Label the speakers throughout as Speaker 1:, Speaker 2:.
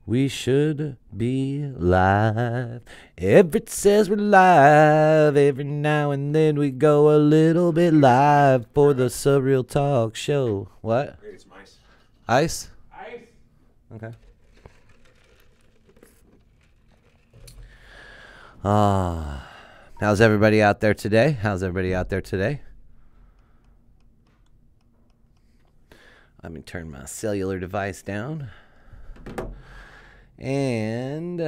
Speaker 1: We should be live. Everett says we're live. Every now and then we go a little bit live for the Surreal Talk show. What?
Speaker 2: Get some ice.
Speaker 1: Ice?
Speaker 2: Ice.
Speaker 1: Okay. How's everybody out there today? Let me turn my cellular device down. And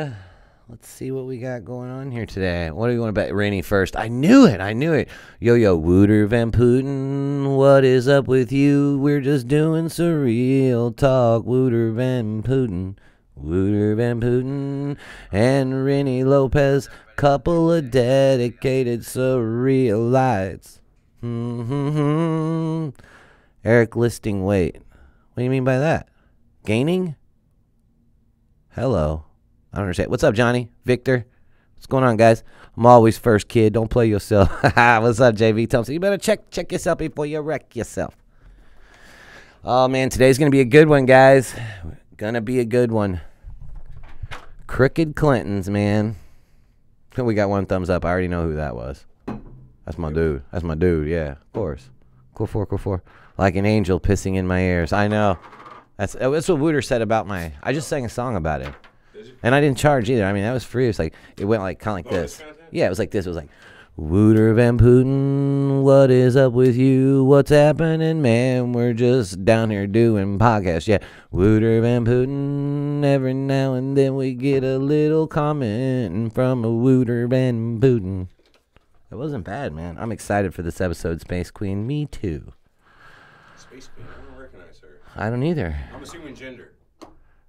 Speaker 1: let's see what we got going on here today. What do you want to bet? Rainy first. I knew it. Yo, Wouter Van Putin, what is up with you? We're just doing Surreal Talk. Wouter Van Putin, and Rennie Lopez, couple of dedicated surrealites. Eric listing weight. What do you mean by that? Gaining? Hello. I don't understand. What's up, Johnny? Victor? What's going on, guys? I'm always first, kid. Don't play yourself. What's up, JV Thompson? You better check yourself before you wreck yourself. Oh, man, today's going to be a good one, guys. Gonna be a good one. Crooked Clintons, man. We got one thumbs up. I already know who that was. That's my dude. Yeah, of course. Cool four. Like an angel pissing in my ears. I know. That's what Wouter said about my. I just sang a song about it, and I didn't charge either. I mean, that was free. It's like it went like kind of like this. Yeah, it was like this. It was like, Wouter Van Putin, what is up with you? What's happening, man? We're just down here doing podcasts. Yeah, Wouter Van Putin. Every now and then we get a little comment from a Wouter Van Putin. It wasn't bad, man. I'm excited for this episode, Space Queen. Me too.
Speaker 2: Space Queen. I don't recognize her.
Speaker 1: I don't either.
Speaker 2: I'm assuming gender.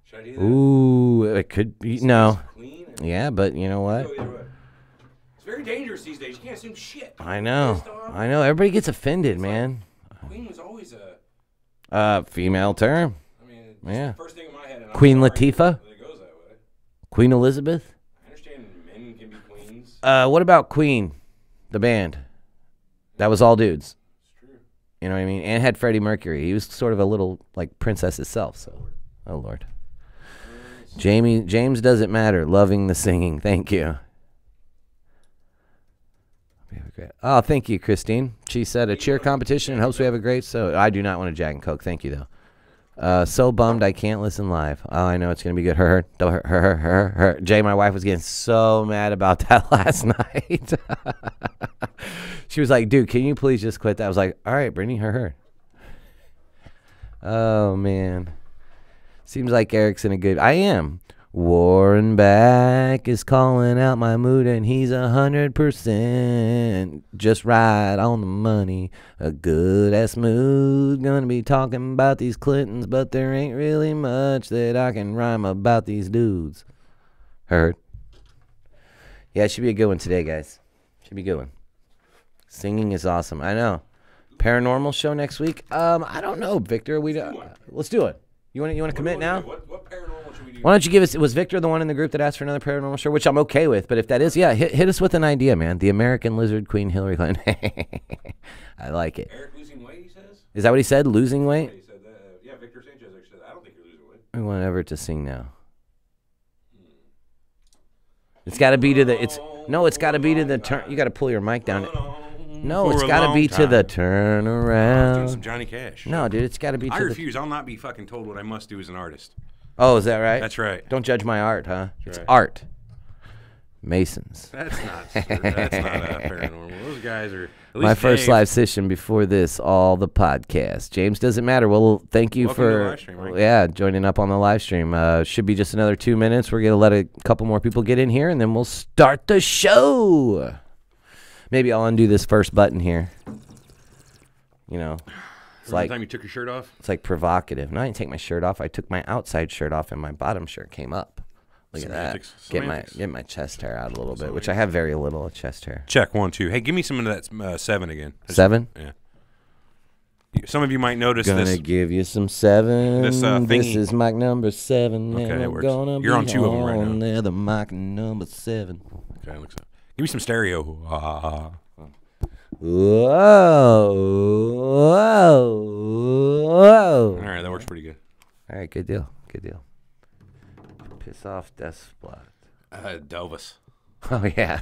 Speaker 2: Should I do that?
Speaker 1: Ooh, it could be.
Speaker 2: Space
Speaker 1: no.
Speaker 2: Queen?
Speaker 1: Yeah, but you know what?
Speaker 2: It's very dangerous these days. You can't assume shit.
Speaker 1: I know. Everybody gets offended, man.
Speaker 2: Queen was always a
Speaker 1: female term.
Speaker 2: I mean,
Speaker 1: yeah.
Speaker 2: The first thing in my head. And
Speaker 1: Queen
Speaker 2: I'm sorry
Speaker 1: Latifah.
Speaker 2: that it goes that way.
Speaker 1: Queen Elizabeth.
Speaker 2: I understand men can be queens.
Speaker 1: What about Queen, the band? That was all dudes.
Speaker 2: It's true.
Speaker 1: You know what I mean? And had Freddie Mercury. He was sort of a little like princess himself. So, oh Lord. James doesn't matter. Loving the singing. Thank you. Oh, thank you, Christine. She said a cheer competition and hopes we have a great. So I do not want a Jack and Coke. Thank you though. So bummed I can't listen live. Oh, I know it's gonna be good. Her. Jay, my wife was getting so mad about that last night. She was like, "Dude, can you please just quit that?" I was like, "All right, Brittany, her." Oh man, seems like Eric's in a good. I am. Warren Back is calling out my mood, and he's 100% just right on the money. A good ass mood. Gonna be talking about these Clintons, but there ain't really much that I can rhyme about these dudes. Heard? Yeah, it should be a good one today, guys. Should be a good one. Singing is awesome. I know. Paranormal show next week. I don't know, Victor. Let's do it. You want to commit now?
Speaker 2: What paranormal should we do?
Speaker 1: Why don't you give us? Was Victor the one in the group that asked for another paranormal show? Which I'm okay with, but if that is, yeah, hit us with an idea, man. The American Lizard Queen Hillary Clinton. I like it.
Speaker 2: Eric losing weight, he says.
Speaker 1: Is that what he said? Losing weight?
Speaker 2: He said that. Yeah, Victor Sanchez actually said that. I don't think you're losing weight.
Speaker 1: We want Everett to sing now. It's got to be to the. It's got to be to the turn. You got to pull your mic down. No, it's got to be to the turn around.
Speaker 2: Doing some Johnny Cash.
Speaker 1: No, dude, it's got to be to
Speaker 2: I refuse. I'll not be fucking told what I must do as an artist.
Speaker 1: Oh, is that right?
Speaker 2: That's right.
Speaker 1: Don't judge my art, huh?
Speaker 2: That's
Speaker 1: it's
Speaker 2: right.
Speaker 1: art. Masons.
Speaker 2: That's not paranormal. Those guys are. At least
Speaker 1: My first
Speaker 2: Dave.
Speaker 1: live session before this, all the podcast. James doesn't matter. Well, thank you
Speaker 2: Welcome to the
Speaker 1: for
Speaker 2: live stream, right?
Speaker 1: joining up on the live stream. Should be just another 2 minutes. We're gonna let a couple more people get in here, and then we'll start the show. Maybe I'll undo this first button here. You know, it's like
Speaker 2: the time you took your shirt off.
Speaker 1: It's like provocative. No, I didn't take my shirt off. I took my outside shirt off, and my bottom shirt came up. Look
Speaker 2: Semantics.
Speaker 1: at that. Get my chest hair out a little bit, which I have very little chest hair.
Speaker 2: Check 1, 2. Hey, give me some of that 7 again.
Speaker 1: 7?
Speaker 2: Yeah. Some of you might notice
Speaker 1: Gonna give you some 7.
Speaker 2: This
Speaker 1: This is mic number 7.
Speaker 2: Okay,
Speaker 1: and
Speaker 2: that
Speaker 1: we're
Speaker 2: works.
Speaker 1: gonna
Speaker 2: You're
Speaker 1: be
Speaker 2: on 2 of them right now.
Speaker 1: there, the mic number 7.
Speaker 2: Okay, looks up. Give me some stereo.
Speaker 1: Whoa. Whoa.
Speaker 2: All right, that works pretty good.
Speaker 1: All right, right, good deal. Good deal. Piss off Despot.
Speaker 2: Delvis.
Speaker 1: Oh, yeah.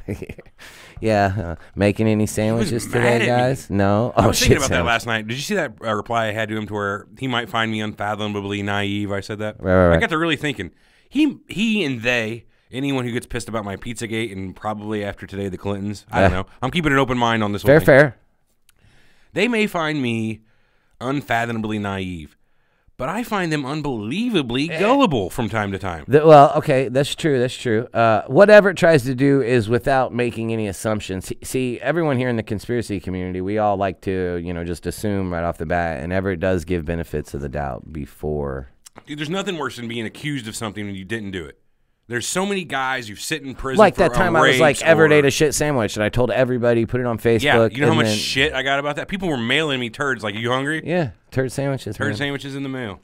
Speaker 1: Yeah. Making any sandwiches
Speaker 2: mad
Speaker 1: today,
Speaker 2: at me.
Speaker 1: guys? No?
Speaker 2: I
Speaker 1: Oh,
Speaker 2: was thinking
Speaker 1: shit.
Speaker 2: about that last night. Did you see that reply I had to him to where he might find me unfathomably naive? I said that.
Speaker 1: Right.
Speaker 2: I got to really thinking. He and they, anyone who gets pissed about my Pizzagate and probably after today the Clintons, I don't know. I'm keeping an open mind on this whole thing.
Speaker 1: Fair.
Speaker 2: They may find me unfathomably naive, but I find them unbelievably gullible from time to time.
Speaker 1: Well, okay, that's true. That's true. What Everett tries to do is without making any assumptions. See, everyone here in the conspiracy community, we all like to, just assume right off the bat, and Everett does give benefits of the doubt before.
Speaker 2: Dude, there's nothing worse than being accused of something when you didn't do it. There's so many guys who sit in prison
Speaker 1: Like
Speaker 2: for
Speaker 1: that time I was
Speaker 2: rapes
Speaker 1: like, Everett
Speaker 2: or-
Speaker 1: ate a shit sandwich, and I told everybody, put it on Facebook.
Speaker 2: Yeah, you know how
Speaker 1: and
Speaker 2: much
Speaker 1: then-
Speaker 2: shit I got about that? People were mailing me turds like, you hungry?
Speaker 1: Yeah, turd sandwiches.
Speaker 2: Turd
Speaker 1: man.
Speaker 2: sandwiches in the mail.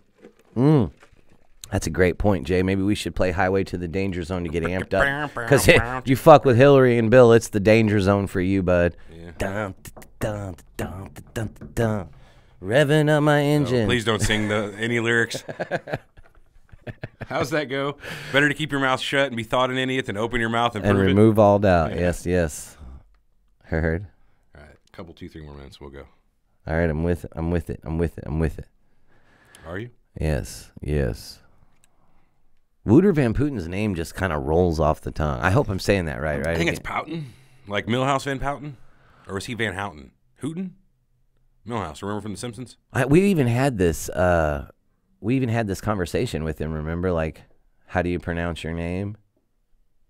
Speaker 1: That's a great point, Jay. Maybe we should play Highway to the Danger Zone to get amped up. Because you fuck with Hillary and Bill, it's the danger zone for you, bud.
Speaker 2: Yeah.
Speaker 1: Dun, dun, dun, dun, dun, dun. Revving up my engine.
Speaker 2: Please don't sing any lyrics. How's that go? Better to keep your mouth shut and be thought an idiot than open your mouth and
Speaker 1: And
Speaker 2: prove
Speaker 1: remove all doubt.
Speaker 2: Yeah.
Speaker 1: Yes. Heard.
Speaker 2: it. All right, couple, 2, 3 more minutes. We'll go.
Speaker 1: All right, I'm with it.
Speaker 2: Are you?
Speaker 1: Yes. Wouter Van Puten's name just kind of rolls off the tongue. I hope I'm saying that right?
Speaker 2: I think it's Pouten. Like Milhouse Van Pouten? Or was he Van Houten? Hooten? Milhouse, remember from The Simpsons?
Speaker 1: We even had this conversation with him, remember? Like, how do you pronounce your name?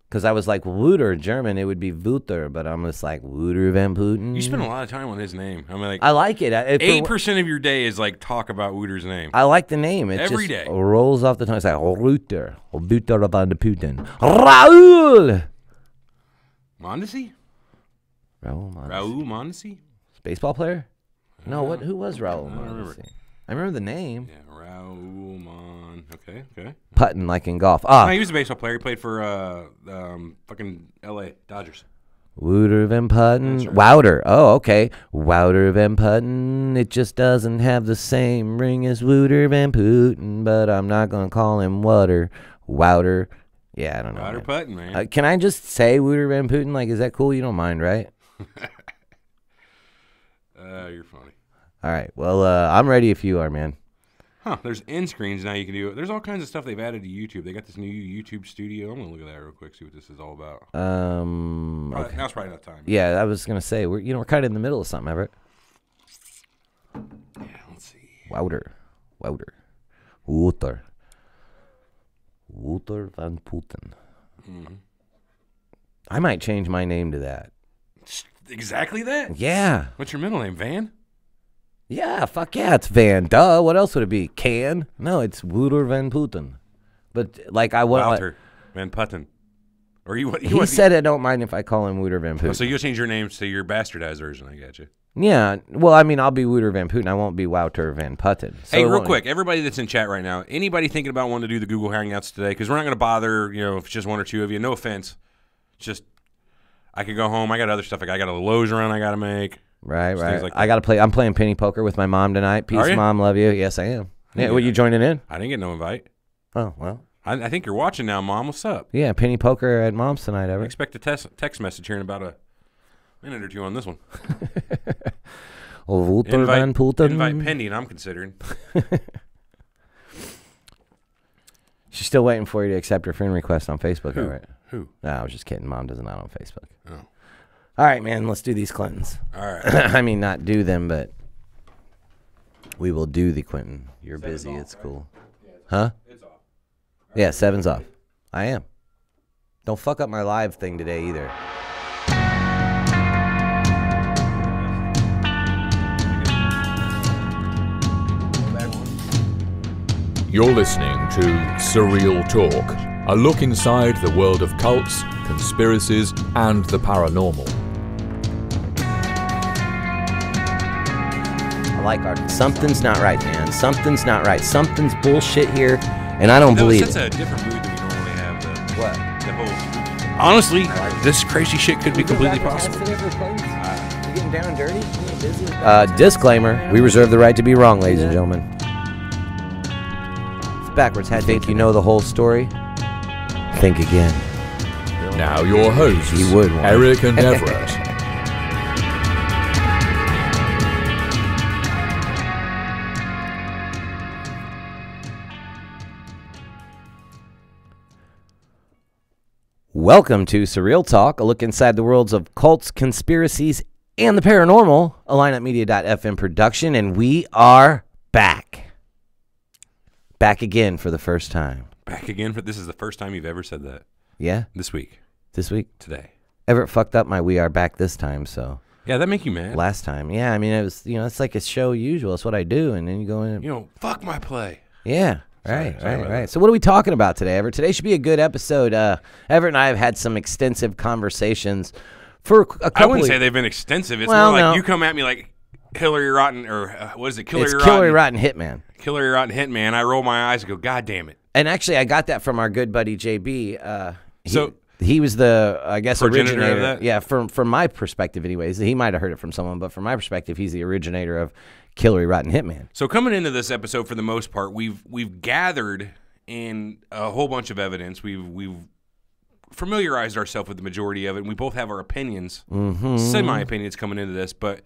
Speaker 1: Because I was like, Wouter, German, it would be Wouter, but I'm just like, Wouter Van Putten.
Speaker 2: You spend a lot of time on his name. I mean, like,
Speaker 1: I like it.
Speaker 2: 8% of your day is like talk about Wouter's name.
Speaker 1: I like the name. It
Speaker 2: Every
Speaker 1: just
Speaker 2: day.
Speaker 1: rolls off the tongue. It's like, Wouter Van Putten. Raul!
Speaker 2: Mondesi?
Speaker 1: Raul Mondesi.
Speaker 2: Raul Mondesi?
Speaker 1: Baseball player? No, who was Raul
Speaker 2: I don't remember.
Speaker 1: Mondesi? I remember the name.
Speaker 2: Yeah, Raul Mon. Okay.
Speaker 1: Putting, like in golf.
Speaker 2: No, he was a baseball player. He played for fucking L.A. Dodgers.
Speaker 1: Wouter Van Putten.
Speaker 2: That's right.
Speaker 1: Wouter. Oh, okay. Wouter Van Putten. It just doesn't have the same ring as Wouter Van Putten, but I'm not going to call him Wouter. Wouter. Yeah, I don't know.
Speaker 2: Wouter
Speaker 1: man.
Speaker 2: Putten, man.
Speaker 1: Can I just say Wouter Van Putten? Like, is that cool? You don't mind, right?
Speaker 2: You're funny.
Speaker 1: All right. Well, I'm ready if you are, man.
Speaker 2: Huh, there's end screens now you can do it. There's all kinds of stuff they've added to YouTube. They got this new YouTube studio. I'm going to look at that real quick, see what this is all about.
Speaker 1: Okay.
Speaker 2: Now's probably not time.
Speaker 1: Yeah, I was going to say, we're kind of in the middle of something, Everett.
Speaker 2: Yeah, let's see.
Speaker 1: Wouter Van Putten.
Speaker 2: Mm-hmm.
Speaker 1: I might change my name to that.
Speaker 2: Exactly that?
Speaker 1: Yeah.
Speaker 2: What's your middle name, Van?
Speaker 1: Yeah, fuck yeah, it's Van. Duh, what else would it be? Can? No, it's Wouter Van Putten. But, like, I want...
Speaker 2: Wouter Van Putten. Or
Speaker 1: He said I don't mind if I call him Wouter Van Putten.
Speaker 2: Oh, so you'll change your name to your bastardized version, I got you.
Speaker 1: Yeah, well, I mean, I'll be Wouter Van Putten. I won't be Wouter Van Putten. So
Speaker 2: Hey,
Speaker 1: it
Speaker 2: real
Speaker 1: won't-
Speaker 2: quick, everybody that's in chat right now, anybody thinking about wanting to do the Google Hangouts today, because we're not going to bother, if it's just one or two of you. No offense. Just, I could go home. I got other stuff. I got a Lowe's run I got to make.
Speaker 1: Right.
Speaker 2: Like
Speaker 1: I got to play. I'm playing penny poker with my mom tonight. Peace,
Speaker 2: Are you?
Speaker 1: Mom. Love you. Yes, I am. Yeah, you joining in?
Speaker 2: I didn't get no invite.
Speaker 1: Oh, well.
Speaker 2: I think you're watching now, Mom. What's up?
Speaker 1: Yeah, penny poker at Mom's tonight,
Speaker 2: I
Speaker 1: Everett.
Speaker 2: expect a text message here in about a minute or two on this one.
Speaker 1: Wouter Van Putten.
Speaker 2: Invite pending, I'm considering.
Speaker 1: She's still waiting for you to accept her friend request on Facebook, Everett.
Speaker 2: Who?
Speaker 1: No, I was just kidding. Mom does not on Facebook.
Speaker 2: Oh.
Speaker 1: All right, man. Let's do these Clintons.
Speaker 2: All right.
Speaker 1: I mean, not do them, but we will do the Quentin. You're busy.
Speaker 2: off,
Speaker 1: It's
Speaker 2: right?
Speaker 1: cool.
Speaker 2: Yeah,
Speaker 1: Huh?
Speaker 2: It's off.
Speaker 1: Yeah, 7's off. I am. Don't fuck up my live thing today either.
Speaker 3: You're listening to Surreal Talk, a look inside the world of cults, conspiracies, and the paranormal.
Speaker 1: I like art. Something's not right, man. Something's not right. Something's bullshit here, and I don't believe
Speaker 2: That's
Speaker 1: it.
Speaker 2: a different mood than we normally have.
Speaker 1: What?
Speaker 2: The whole. Honestly, this crazy shit could be completely possible.
Speaker 1: You getting down and dirty? You busy? Disclaimer: we reserve the right to be wrong, ladies and gentlemen. backwards hat. Think you know the whole story? Think again.
Speaker 3: Now your hosts,
Speaker 1: You would want.
Speaker 3: Eric and Everett.
Speaker 1: Welcome to Surreal Talk, a look inside the worlds of cults, conspiracies, and the paranormal, a lineupmedia.fm production, and we are back. Back again for the first time.
Speaker 2: Back again. This is the first time you've ever said that.
Speaker 1: Yeah?
Speaker 2: This week.
Speaker 1: This week?
Speaker 2: Today.
Speaker 1: Everett fucked up my we are back this time, so.
Speaker 2: Yeah, that make you mad?
Speaker 1: Last time. Yeah, I mean, it was, it's like a show usual. It's what I do, and then you go in.
Speaker 2: Fuck my play.
Speaker 1: Yeah.
Speaker 2: Sorry about
Speaker 1: Right.
Speaker 2: that.
Speaker 1: So what are we talking about today, Everett? Today should be a good episode. Everett and I have had some extensive conversations for a couple
Speaker 2: I wouldn't say they've been extensive. It's
Speaker 1: Well,
Speaker 2: more like
Speaker 1: no.
Speaker 2: you come at me like Hillary Rotten, or what is it?
Speaker 1: It's Hillary Rotten Hitman.
Speaker 2: Hillary Rotten Hitman. I roll my eyes and go, God damn it.
Speaker 1: And actually, I got that from our good buddy JB.
Speaker 2: So-
Speaker 1: he was the, I guess,
Speaker 2: Progenitor of
Speaker 1: originator.
Speaker 2: that?
Speaker 1: Yeah, from my perspective, anyways. He might have heard it from someone, but from my perspective, he's the originator of Hillary Rotten Hitman.
Speaker 2: So coming into this episode, for the most part, we've gathered in a whole bunch of evidence. We've familiarized ourselves with the majority of it, and we both have our opinions, semi-opinions coming into this, but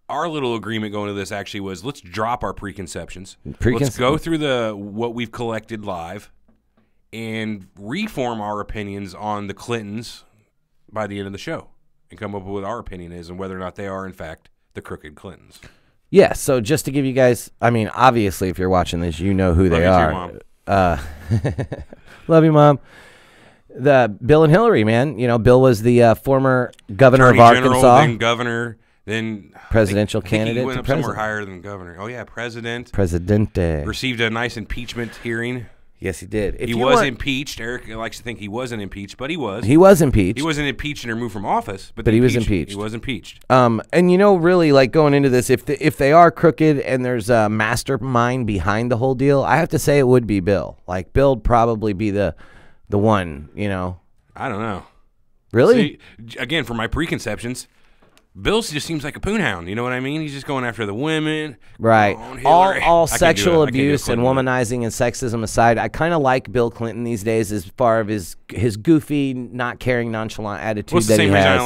Speaker 2: our little agreement going into this actually was, let's drop our preconceptions. Let's go through what we've collected live and reform our opinions on the Clintons by the end of the show and come up with what our opinion is and whether or not they are, in fact, the crooked Clintons.
Speaker 1: Yeah, so just to give you guys, I mean, obviously, if you're watching this, you know who they are.
Speaker 2: Love you too, Mom.
Speaker 1: Love you, Mom. The Bill and Hillary, man. Bill was the former governor
Speaker 2: Attorney
Speaker 1: of
Speaker 2: General,
Speaker 1: Arkansas.
Speaker 2: then governor, then
Speaker 1: Presidential
Speaker 2: I think
Speaker 1: candidate
Speaker 2: he went
Speaker 1: to
Speaker 2: up somewhere
Speaker 1: president.
Speaker 2: higher than governor. Oh yeah, president.
Speaker 1: Presidente.
Speaker 2: Received a nice impeachment hearing.
Speaker 1: Yes, he did. If
Speaker 2: He
Speaker 1: you
Speaker 2: was
Speaker 1: weren't-
Speaker 2: impeached. Eric likes to think he wasn't impeached, but he was.
Speaker 1: He was impeached.
Speaker 2: He wasn't impeached and removed from office, but
Speaker 1: he was impeached.
Speaker 2: He was impeached.
Speaker 1: And really, like going into this, if they are crooked and there's a mastermind behind the whole deal, I have to say it would be Bill. Like Bill'd probably be the one.
Speaker 2: I don't know.
Speaker 1: Really?
Speaker 2: See, again, for my preconceptions, Bill just seems like a poonhound. You know what I mean? He's just going after the women.
Speaker 1: Right.
Speaker 2: Come on, Hillary.
Speaker 1: All
Speaker 2: I can't do
Speaker 1: sexual
Speaker 2: it. I can't do
Speaker 1: abuse and
Speaker 2: Clinton.
Speaker 1: womanizing and sexism aside, I kind of like Bill Clinton these days as far as his goofy, not caring, nonchalant attitude
Speaker 2: What's the
Speaker 1: that he
Speaker 2: same reason
Speaker 1: has.
Speaker 2: I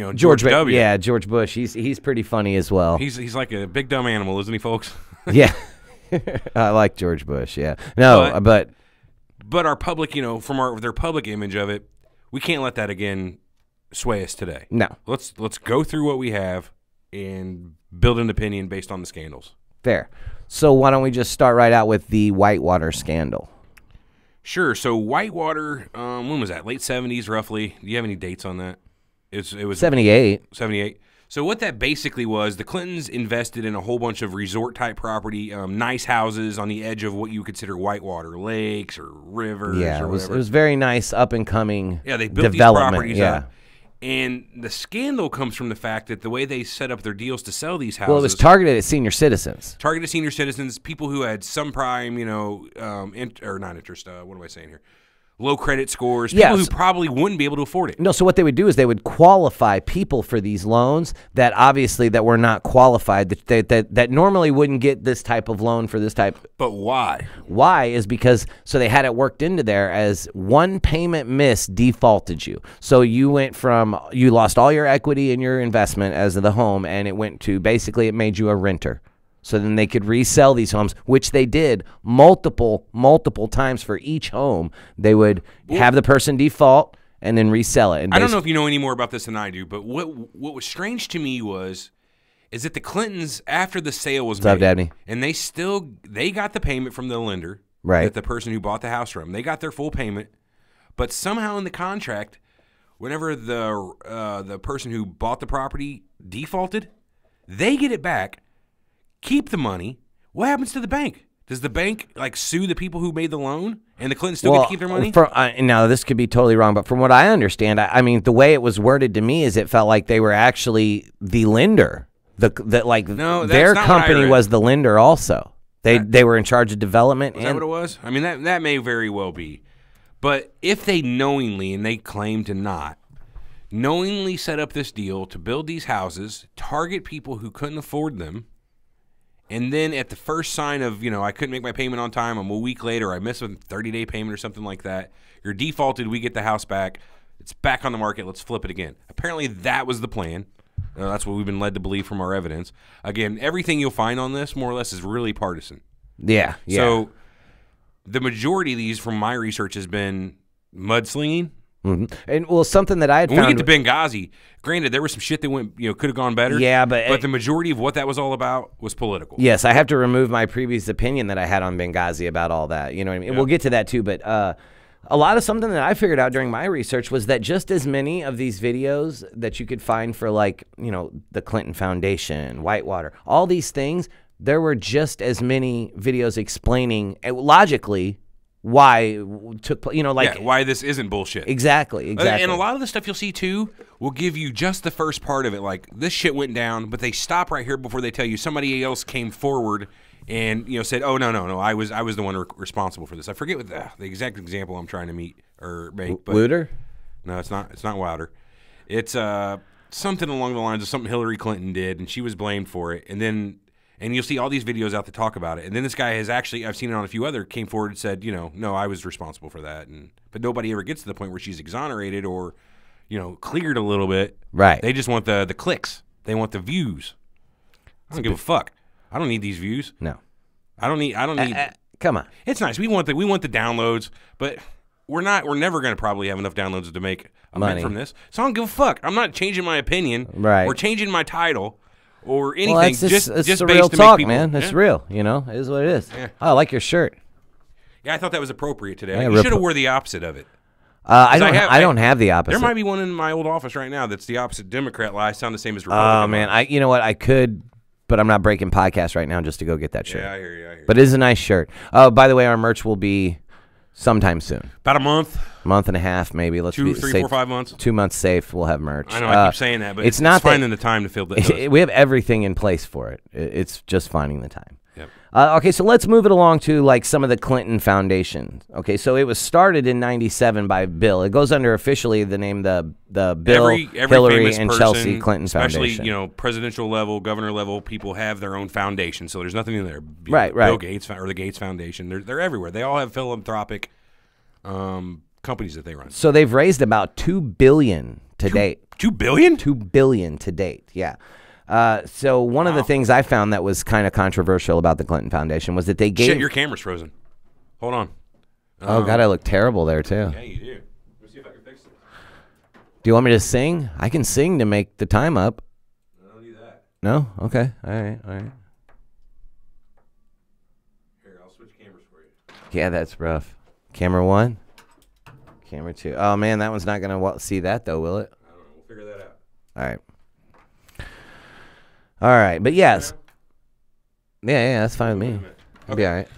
Speaker 2: like George W.
Speaker 1: Yeah, George Bush. He's pretty funny as well.
Speaker 2: He's like a big dumb animal, isn't he, folks?
Speaker 1: Yeah. I like George Bush, yeah. No, but
Speaker 2: But our public, from their public image of it, we can't let that again sway us today.
Speaker 1: no.
Speaker 2: Let's go through what we have and build an opinion based on the scandals.
Speaker 1: Fair. So why don't we just start right out with the Whitewater scandal?
Speaker 2: Sure. So Whitewater, when was that? Late 70s, roughly. Do you have any dates on that? It was
Speaker 1: 78.
Speaker 2: 78. So what that basically was, the Clintons invested in a whole bunch of resort-type property, nice houses on the edge of what you would consider whitewater lakes or rivers
Speaker 1: Yeah,
Speaker 2: or
Speaker 1: it was
Speaker 2: whatever.
Speaker 1: very nice, up-and-coming
Speaker 2: Yeah, they built these
Speaker 1: development.
Speaker 2: properties
Speaker 1: yeah.
Speaker 2: up. And the scandal comes from the fact that the way they set up their deals to sell these houses.
Speaker 1: Well, it was targeted at senior citizens.
Speaker 2: Targeted senior citizens, people who had some prime, or not interest, what am I saying here? Low credit scores, people
Speaker 1: Yes.
Speaker 2: who probably wouldn't be able to afford it.
Speaker 1: No, so what they would do is they would qualify people for these loans that obviously that were not qualified, that normally wouldn't get this type of loan for this type.
Speaker 2: But why?
Speaker 1: Why is because, so they had it worked into there as one payment miss defaulted you. So you lost all your equity in your investment as of the home, and it went to, basically it made you a renter. So then they could resell these homes, which they did multiple times for each home. They would have the person default and then resell it. And
Speaker 2: I don't know if you know any more about this than I do, but what was strange to me is that the Clintons, after the sale was
Speaker 1: What's up,
Speaker 2: made,
Speaker 1: Dabney?
Speaker 2: and they got the payment from the lender,
Speaker 1: Right.
Speaker 2: that the person who bought the house from, they got their full payment, but somehow in the contract, whenever the person who bought the property defaulted, they get it back. Keep the money. What happens to the bank? Does the bank sue the people who made the loan, and the Clintons still get to keep their money?
Speaker 1: Now this could be totally wrong, but from what I understand, I mean the way it was worded to me is it felt like they were actually the lender.
Speaker 2: No, that's
Speaker 1: their
Speaker 2: not what I
Speaker 1: company
Speaker 2: read.
Speaker 1: was the lender also. They were in charge of development.
Speaker 2: Is that what it was? I mean, that may very well be. But if they knowingly, and they claim to not, knowingly set up this deal to build these houses, target people who couldn't afford them, And then at the first sign of, I couldn't make my payment on time, I'm a week later, I missed a 30-day payment or something like that, you're defaulted, we get the house back, it's back on the market, let's flip it again. Apparently that was the plan. That's what we've been led to believe from our evidence. Again, everything you'll find on this, more or less, is really partisan.
Speaker 1: Yeah.
Speaker 2: So the majority of these, from my research, has been mudslinging.
Speaker 1: Mm-hmm. And well, something that I had
Speaker 2: when
Speaker 1: found.
Speaker 2: we get to Benghazi, granted, there was some shit that went, could have gone better.
Speaker 1: Yeah, but
Speaker 2: the majority of what that was all about was political.
Speaker 1: Yes, I have to remove my previous opinion that I had on Benghazi about all that. You know what I mean?
Speaker 2: Yeah.
Speaker 1: We'll get to that too, but a lot of something that I figured out during my research was that just as many of these videos that you could find for, like, the Clinton Foundation, Whitewater, all these things, there were just as many videos explaining logically why it took place,
Speaker 2: why this isn't bullshit.
Speaker 1: Exactly.
Speaker 2: And a lot of the stuff you'll see too will give you just the first part of it, like this shit went down, but they stop right here before they tell you somebody else came forward and said, "Oh no, I was the one responsible for this." I forget what the exact example I'm trying to make. But
Speaker 1: Wooter?
Speaker 2: No, it's not. It's not Wilder. It's something along the lines of something Hillary Clinton did, and she was blamed for it. And you'll see all these videos out to talk about it. And then this guy has actually, I've seen it on a few other, came forward and said, no, I was responsible for that. But nobody ever gets to the point where she's exonerated or, cleared a little bit.
Speaker 1: Right.
Speaker 2: They just want the clicks. They want the views. I don't give a fuck. I don't need these views.
Speaker 1: No.
Speaker 2: I don't need.
Speaker 1: Come on.
Speaker 2: It's nice. We want the downloads, but we're never going to probably have enough downloads to make a money from this. So I don't give a fuck. I'm not changing my opinion.
Speaker 1: Right.
Speaker 2: Or changing my title. Or anything,
Speaker 1: well,
Speaker 2: just
Speaker 1: surreal
Speaker 2: to
Speaker 1: talk,
Speaker 2: make people,
Speaker 1: man. It's real, it is what it is.
Speaker 2: Yeah.
Speaker 1: Oh, I like your shirt.
Speaker 2: Yeah, I thought that was appropriate today.
Speaker 1: Yeah,
Speaker 2: You should have wore the opposite of it.
Speaker 1: I don't have the opposite.
Speaker 2: There might be one in my old office right now that's the opposite Democrat lie. Sound the same as Republican.
Speaker 1: Oh man, you know what? I could, but I'm not breaking podcasts right now just to go get that shirt.
Speaker 2: Yeah, I hear you.
Speaker 1: But it is a nice shirt. Oh, by the way, our merch will be sometime soon.
Speaker 2: About a month.
Speaker 1: Month and a half, maybe. Let's
Speaker 2: 2, 3, 4, 5 months.
Speaker 1: 2 months safe. We'll have merch.
Speaker 2: I know I keep saying that, but it's
Speaker 1: not
Speaker 2: finding the time to fill that.
Speaker 1: We have everything in place for it. It's just finding the time.
Speaker 2: Yep.
Speaker 1: Okay, so let's move it along to like some of the Clinton Foundation. Okay, so it was started in '97 by Bill. It goes under officially the name the Bill,
Speaker 2: every
Speaker 1: Hillary, and
Speaker 2: person,
Speaker 1: Chelsea Clinton
Speaker 2: especially,
Speaker 1: Foundation.
Speaker 2: presidential level, governor level people have their own foundation. So there's nothing in there.
Speaker 1: Right.
Speaker 2: Bill Gates or the Gates Foundation. They're everywhere. They all have philanthropic companies that they run.
Speaker 1: So they've raised about $2 billion to date.
Speaker 2: $2 billion?
Speaker 1: $2 billion to date. Yeah. So one of the things I found that was kind of controversial about the Clinton Foundation was that they gave.
Speaker 2: Shit, your camera's frozen. Hold on.
Speaker 1: Oh God, I look terrible there too.
Speaker 2: Yeah, you do. Let me see if I can fix it.
Speaker 1: Do you want me to sing? I can sing to make the time up.
Speaker 2: I don't need that.
Speaker 1: No? Okay. All right.
Speaker 2: Here, I'll switch cameras for you.
Speaker 1: Yeah, that's rough. Camera 1, camera 2. Oh man, that one's not gonna see that though, will it?
Speaker 2: I don't know. We'll figure that out.
Speaker 1: All right. But yes. Yeah, that's fine with me. It'll be all right.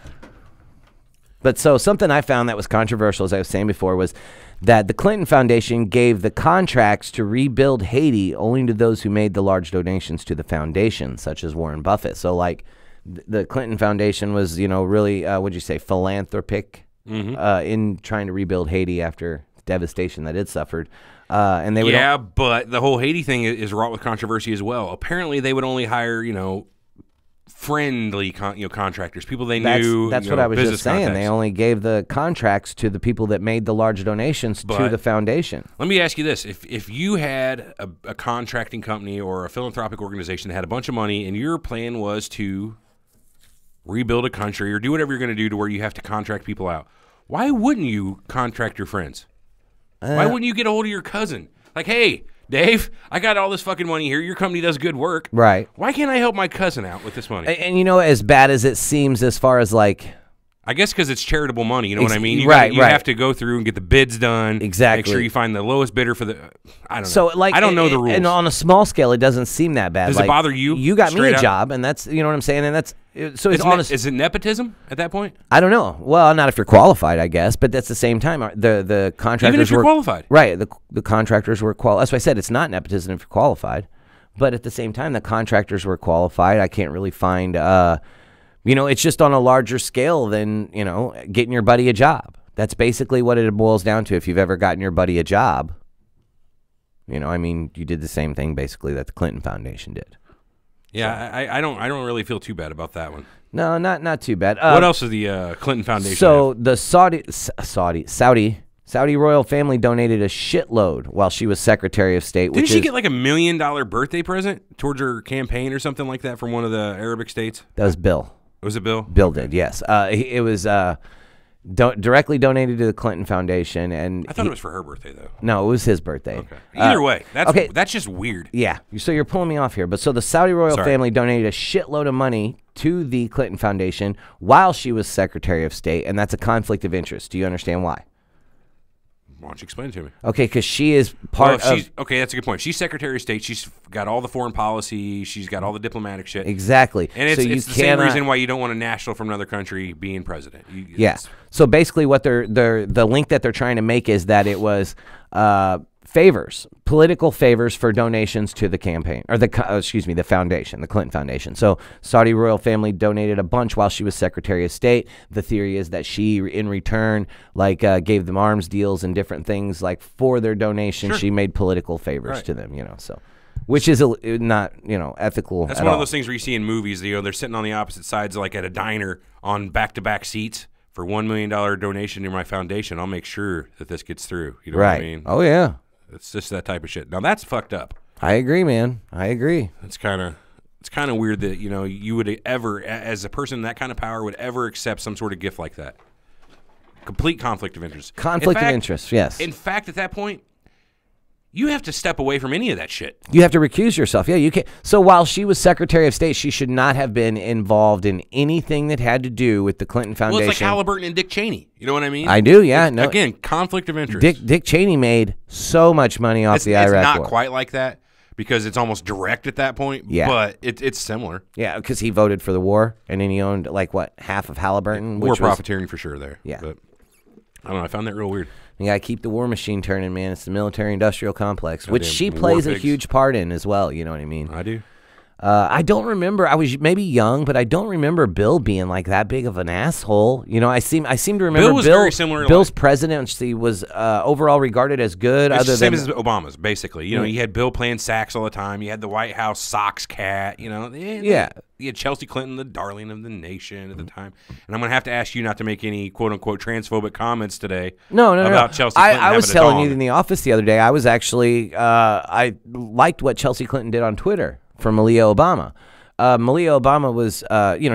Speaker 1: But so something I found that was controversial, as I was saying before, was that the Clinton Foundation gave the contracts to rebuild Haiti only to those who made the large donations to the foundation, such as Warren Buffett. So like the Clinton Foundation was, really, what'd you say, philanthropic in trying to rebuild Haiti after devastation that it suffered. And they would
Speaker 2: but the whole Haiti thing is wrought with controversy as well. Apparently, they would only hire, friendly, contractors, people they knew.
Speaker 1: That's what I was just saying.
Speaker 2: Contacts.
Speaker 1: They only gave the contracts to the people that made the large donations to the foundation.
Speaker 2: Let me ask you this: if you had a contracting company or a philanthropic organization that had a bunch of money, and your plan was to rebuild a country or do whatever you're going to do to where you have to contract people out, why wouldn't you contract your friends? Why wouldn't you get a hold of your cousin? Like, hey, Dave, I got all this fucking money here. Your company does good work.
Speaker 1: Right.
Speaker 2: Why can't I help my cousin out with this money?
Speaker 1: And as bad as it seems as far as like...
Speaker 2: I guess because it's charitable money, you know what I mean? You have to go through and get the bids done.
Speaker 1: Exactly.
Speaker 2: Make sure you find the lowest bidder for the... I don't know.
Speaker 1: So, like,
Speaker 2: I don't know the rules.
Speaker 1: And on a small scale, it doesn't seem that bad.
Speaker 2: Does it bother you?
Speaker 1: You got me a
Speaker 2: up?
Speaker 1: job, and that's, you know what I'm saying? And that's... So it's honest.
Speaker 2: Is it nepotism at that point?
Speaker 1: I don't know. Well, not if you're qualified, I guess. But that's the same time. The contractors
Speaker 2: Even if you're qualified.
Speaker 1: Right. The contractors were qualified. That's why I said it's not nepotism if you're qualified. But at the same time, the contractors were qualified. I can't really find... it's just on a larger scale than, getting your buddy a job. That's basically what it boils down to. If you've ever gotten your buddy a job, you did the same thing basically that the Clinton Foundation did.
Speaker 2: Yeah, I don't really feel too bad about that one.
Speaker 1: No, not too bad.
Speaker 2: What else is the Clinton Foundation?
Speaker 1: So the Saudi royal family donated a shitload while she was Secretary of State.
Speaker 2: Didn't she get like $1 million birthday present towards her campaign or something like that from one of the Arabic states?
Speaker 1: That was Bill.
Speaker 2: Was it Bill?
Speaker 1: Bill did, yes. It was directly donated to the Clinton Foundation, and
Speaker 2: I thought it was for her birthday though.
Speaker 1: No, it was his birthday.
Speaker 2: Okay. Either way, that's just weird.
Speaker 1: Yeah. So you're pulling me off here, but so the Saudi royal family donated a shitload of money to the Clinton Foundation while she was Secretary of State, and that's a conflict of interest. Do you understand why?
Speaker 2: Why don't you explain it to me?
Speaker 1: Okay, because she is part of...
Speaker 2: Okay, that's a good point. She's Secretary of State. She's got all the foreign policy. She's got all the diplomatic shit.
Speaker 1: Exactly.
Speaker 2: And it's the same reason why you don't want a national from another country being president.
Speaker 1: Yes. So basically what the link that they're trying to make is that it was favors, political favors for donations to the campaign, or the foundation, the Clinton Foundation. So Saudi royal family donated a bunch while she was Secretary of State. The theory is that she, in return, gave them arms deals and different things, like for their donation. Sure. She made political favors to them, so. Which is not, ethical.
Speaker 2: That's one of those things where you see in movies, they're sitting on the opposite sides, like at a diner on back-to-back seats. For $1 million donation to my foundation, I'll make sure that this gets through. You know what I mean?
Speaker 1: Oh, yeah.
Speaker 2: It's just that type of shit. Now, that's fucked up.
Speaker 1: I agree, man. I agree.
Speaker 2: It's kind of weird that, you would ever, as a person in that kind of power, would ever accept some sort of gift like that. Complete conflict of interest.
Speaker 1: Conflict of interest, yes.
Speaker 2: In fact, at that point, you have to step away from any of that shit.
Speaker 1: You have to recuse yourself. Yeah, you can't. So while she was Secretary of State, she should not have been involved in anything that had to do with the Clinton Foundation.
Speaker 2: Well, it's like Halliburton and Dick Cheney. You know what I mean?
Speaker 1: I do, yeah. No.
Speaker 2: Again, conflict of interest.
Speaker 1: Dick Cheney made so much money off the Iraq War.
Speaker 2: It's not quite like that because it's almost direct at that point, but it's similar.
Speaker 1: Yeah, because he voted for the war, and then he owned, half of Halliburton?
Speaker 2: War profiteering for sure there.
Speaker 1: Yeah.
Speaker 2: But I don't know. I found that real weird.
Speaker 1: You got to keep the war machine turning, man. It's the military-industrial complex, which she plays a huge part in as well. You know what I mean?
Speaker 2: I do.
Speaker 1: I don't remember. I was maybe young, but I don't remember Bill being like that big of an asshole. I seem to remember
Speaker 2: Bill was very similar.
Speaker 1: Bill's presidency was overall regarded as good.
Speaker 2: It's the same as Obama's, basically. You had Bill playing sax all the time. You had the White House Sox cat.
Speaker 1: Yeah.
Speaker 2: You had Chelsea Clinton, the darling of the nation at the time. And I'm going to have to ask you not to make any quote-unquote transphobic comments today.
Speaker 1: No.
Speaker 2: Chelsea Clinton.
Speaker 1: I was telling you in the office the other day, I was actually, I liked what Chelsea Clinton did on Twitter for Malia Obama. Malia Obama was,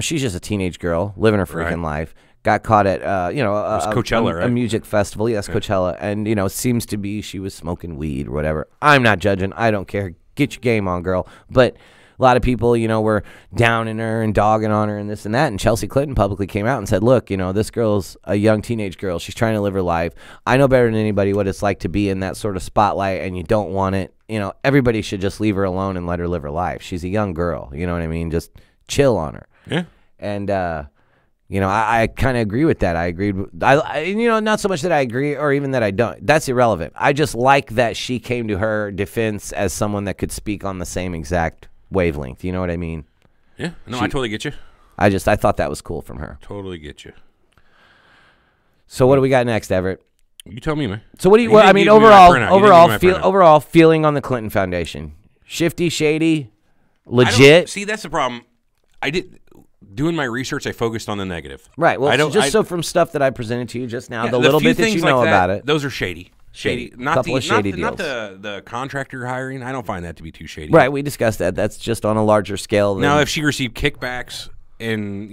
Speaker 1: she's just a teenage girl living her freaking life. Got caught at,
Speaker 2: Coachella, right?
Speaker 1: A music festival. Yes, yeah. Coachella. And, seems to be she was smoking weed or whatever. I'm not judging. I don't care. Get your game on, girl. But a lot of people, were downing her and dogging on her and this and that. And Chelsea Clinton publicly came out and said, look, this girl's a young teenage girl. She's trying to live her life. I know better than anybody what it's like to be in that sort of spotlight, and you don't want it. Everybody should just leave her alone and let her live her life. She's a young girl. You know what I mean? Just chill on her.
Speaker 2: Yeah.
Speaker 1: And, I kind of agree with that. I agreed. Not so much that I agree or even that I don't. That's irrelevant. I just like that she came to her defense as someone that could speak on the same exact wavelength. You know what I mean?
Speaker 2: Yeah. No, I totally get you.
Speaker 1: I thought that was cool from her.
Speaker 2: Totally get you.
Speaker 1: So what do we got next, Everett?
Speaker 2: You tell me, man.
Speaker 1: So what do you? Overall feeling on the Clinton Foundation: shifty, shady, legit.
Speaker 2: See, that's the problem. Doing my research, I focused on the negative.
Speaker 1: Right. Well, from stuff that I presented to you just now, the little bit that you know about it,
Speaker 2: those are shady. Shady. Not the contractor hiring. I don't find that to be too shady.
Speaker 1: Right. We discussed that. That's just on a larger scale.
Speaker 2: Now, if she received kickbacks and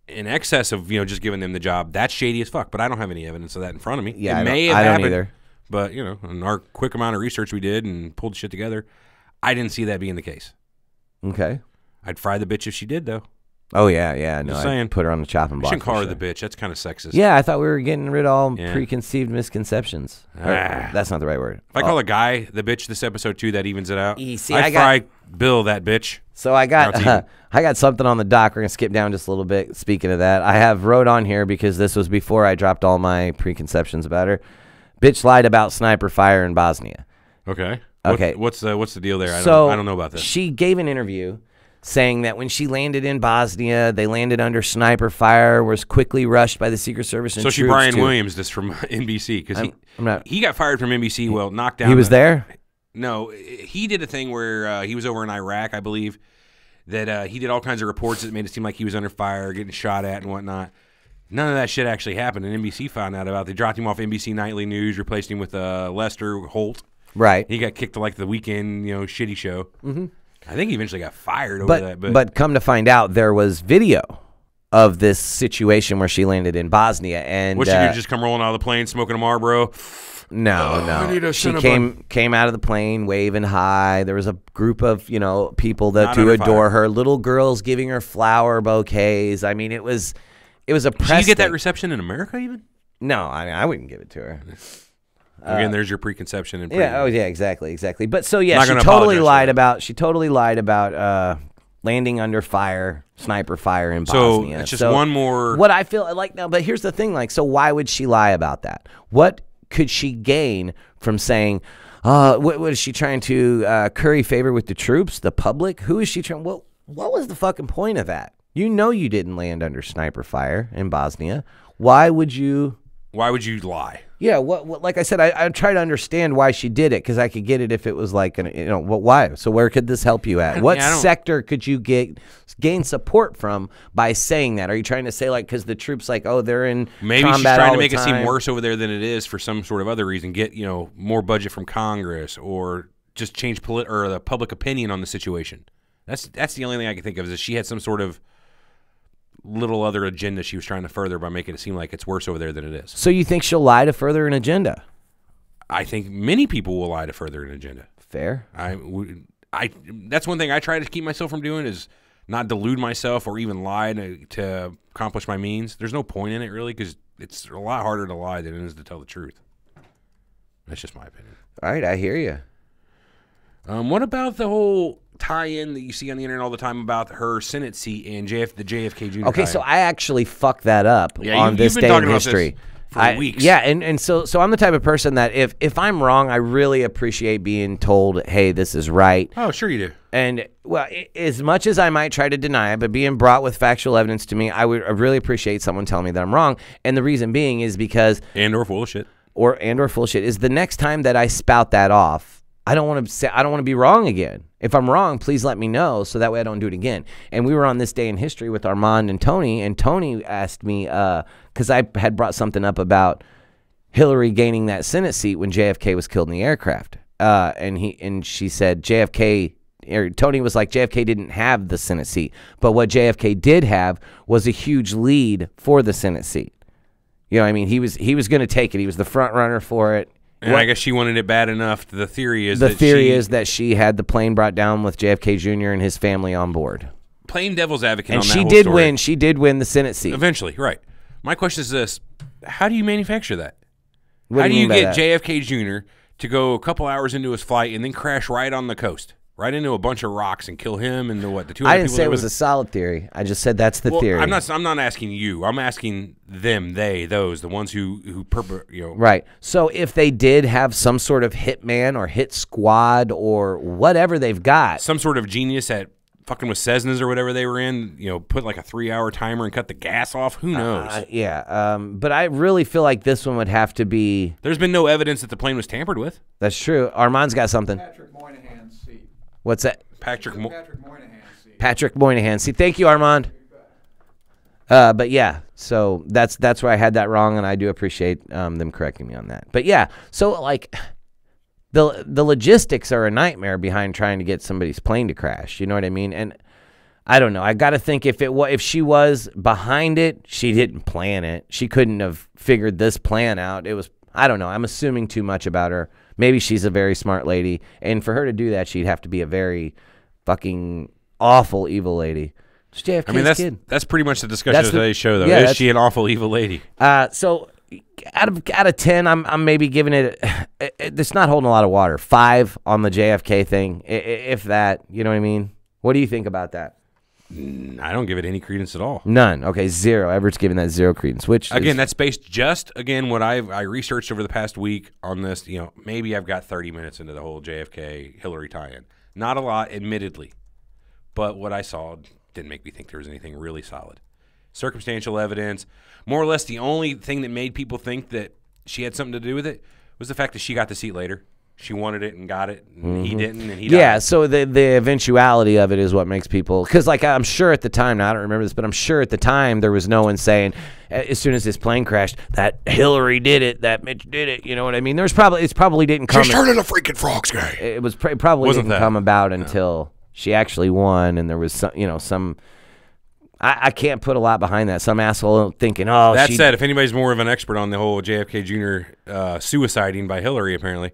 Speaker 2: in excess of just giving them the job, that's shady as fuck. But I don't have any evidence of that in front of me.
Speaker 1: Yeah,
Speaker 2: it may have
Speaker 1: happened,
Speaker 2: happened
Speaker 1: either.
Speaker 2: But in our quick amount of research we did and pulled shit together, I didn't see that being the case.
Speaker 1: Okay.
Speaker 2: I'd fry the bitch if she did, though.
Speaker 1: Oh yeah. No,
Speaker 2: just saying.
Speaker 1: I'd put her on the chopping block.
Speaker 2: You shouldn't call her the bitch. That's kind of sexist.
Speaker 1: Yeah, I thought we were getting rid of all preconceived misconceptions. That's not the right word.
Speaker 2: If I call a guy the bitch this episode too, that evens it out.
Speaker 1: I
Speaker 2: fry Bill that bitch.
Speaker 1: So I got something on the dock. We're gonna skip down just a little bit. Speaking of that, I have wrote on here because this was before I dropped all my preconceptions about her. Bitch lied about sniper fire in Bosnia.
Speaker 2: Okay.
Speaker 1: Okay.
Speaker 2: What's the deal there? I don't know about this.
Speaker 1: She gave an interview saying that when she landed in Bosnia, they landed under sniper fire, was quickly rushed by the Secret Service and
Speaker 2: troops. So she Brian Williams this from NBC because he got fired from NBC. Well, knocked down.
Speaker 1: He was there?
Speaker 2: No, he did a thing where he was over in Iraq, I believe. that he did all kinds of reports that made it seem like he was under fire, getting shot at and whatnot. None of that shit actually happened, and NBC found out about it. They dropped him off NBC Nightly News, replaced him with Lester Holt.
Speaker 1: Right.
Speaker 2: He got kicked to like the weekend, shitty show. Mm-hmm. I think he eventually got fired over that.
Speaker 1: But come to find out, there was video of this situation where she landed in Bosnia, and
Speaker 2: wish she could just come rolling out of the plane, smoking a Marlboro.
Speaker 1: No. She came out of the plane waving hi. There was a group of people that do adore her. Little girls giving her flower bouquets. I mean, it was a press.
Speaker 2: Did you get that reception in America even?
Speaker 1: No, I wouldn't give it to her.
Speaker 2: Again, there's your preconception. And
Speaker 1: exactly. But so yeah, she totally lied about landing under fire, sniper fire in Bosnia.
Speaker 2: So it's just one more.
Speaker 1: What I feel like now, but here's the thing: so why would she lie about that? What could she gain from saying? What is she trying to curry favor with the troops, the public? Who is she trying? What was the fucking point of that? You didn't land under sniper fire in Bosnia. Why would you
Speaker 2: lie?
Speaker 1: Yeah, what like I said, I try to understand why she did it, because I could get it if it was like why? So where could this help you at? What sector could you gain support from by saying that? Are you trying to say like because the troops they're in
Speaker 2: maybe
Speaker 1: combat
Speaker 2: she's trying to make
Speaker 1: it
Speaker 2: seem worse over there than it is for some sort of other reason? Get more budget from Congress, or just change or the public opinion on the situation. That's the only thing I can think of, is that she had some sort of little other agenda she was trying to further by making it seem like it's worse over there than it is.
Speaker 1: So you think she'll lie to further an agenda?
Speaker 2: I think many people will lie to further an agenda.
Speaker 1: Fair.
Speaker 2: That's one thing I try to keep myself from doing, is not delude myself or even lie to accomplish my means. There's no point in it, really, because it's a lot harder to lie than it is to tell the truth. That's just my opinion.
Speaker 1: All right, I hear you.
Speaker 2: What about the whole tie-in that you see on the internet all the time about her Senate seat and the JFK Jr.
Speaker 1: Okay,
Speaker 2: tie-in?
Speaker 1: so I actually fucked that up on this day in history.
Speaker 2: For weeks.
Speaker 1: Yeah, and so I'm the type of person that if I'm wrong, I really appreciate being told, hey, this is right.
Speaker 2: Oh, sure you do.
Speaker 1: And, well, as much as I might try to deny it, but being brought with factual evidence to me, I really appreciate someone telling me that I'm wrong. And the reason being is because...
Speaker 2: And/or full of shit.
Speaker 1: And/or full of shit. Is the next time that I spout that off, I don't want to be wrong again. If I'm wrong, please let me know so that way I don't do it again. And we were on this day in history with Armand and Tony asked me, because I had brought something up about Hillary gaining that Senate seat when JFK was killed in the aircraft. And she said Tony was like, JFK didn't have the Senate seat, but what JFK did have was a huge lead for the Senate seat. You know what I mean? He was going to take it. He was the front runner for it.
Speaker 2: And I guess she wanted it bad enough. The theory is
Speaker 1: that she had the plane brought down with JFK Jr. and his family on board.
Speaker 2: Playing devil's advocate
Speaker 1: and
Speaker 2: on that
Speaker 1: she
Speaker 2: whole
Speaker 1: did
Speaker 2: story.
Speaker 1: win. She did win the Senate seat.
Speaker 2: Eventually, right. My question is this. How do you manufacture that?
Speaker 1: How
Speaker 2: do you get JFK Jr. to go a couple hours into his flight and then crash right on the coast? Right into a bunch of rocks and kill him and the 200 people?
Speaker 1: I didn't say it was a solid theory. I just said that's the theory.
Speaker 2: I'm not asking you. I'm asking them, those, the ones who
Speaker 1: Right. So if they did have some sort of hitman or hit squad or whatever they've got,
Speaker 2: some sort of genius at fucking with Cessnas or whatever they were in, put like a 3-hour timer and cut the gas off. Who knows?
Speaker 1: But I really feel like this one would have to be.
Speaker 2: There's been no evidence that the plane was tampered with.
Speaker 1: That's true. Armand's got something.
Speaker 4: Patrick Moynihan's seat.
Speaker 1: What's that?
Speaker 4: Patrick Moynihan's seat.
Speaker 1: Patrick Moynihan. See, thank you, Armand. But yeah, so that's where I had that wrong, and I do appreciate them correcting me on that. But yeah, so like the logistics are a nightmare behind trying to get somebody's plane to crash. You know what I mean? And I don't know. I got to think if she was behind it, she didn't plan it. She couldn't have figured this plan out. It was, I don't know. I'm assuming too much about her. Maybe she's a very smart lady, and for her to do that, she'd have to be a very fucking awful evil lady. It's JFK's kid.
Speaker 2: That's pretty much the discussion of today's show, though. Yeah, is she an awful evil lady?
Speaker 1: So out of 10, I'm maybe giving it. It's not holding a lot of water. 5 on the JFK thing, if that. You know what I mean? What do you think about that?
Speaker 2: I don't give it any credence at all.
Speaker 1: None. Okay, 0. Everett's giving that 0 credence. Which
Speaker 2: again, that's based just what I researched over the past week on this. Maybe I've got 30 minutes into the whole JFK Hillary tie-in. Not a lot, admittedly, but what I saw didn't make me think there was anything really solid. Circumstantial evidence, more or less. The only thing that made people think that she had something to do with it was the fact that she got the seat later. she wanted it and got it, and he didn't, and he
Speaker 1: Yeah,
Speaker 2: died.
Speaker 1: so the eventuality of it is what makes people, because like I'm sure at the time, now I don't remember this, but I'm sure at the time there was no one saying as soon as this plane crashed that Hillary did it, that Mitch did it. You know what I mean? There's probably didn't come.
Speaker 3: She's turning a freaking frog's gay.
Speaker 1: It was probably
Speaker 2: Wasn't
Speaker 1: didn't
Speaker 2: that?
Speaker 1: come about until she actually won, and there was some. I can't put a lot behind that. Some asshole thinking, oh,
Speaker 2: That said, if anybody's more of an expert on the whole JFK Jr. Suiciding by Hillary, apparently,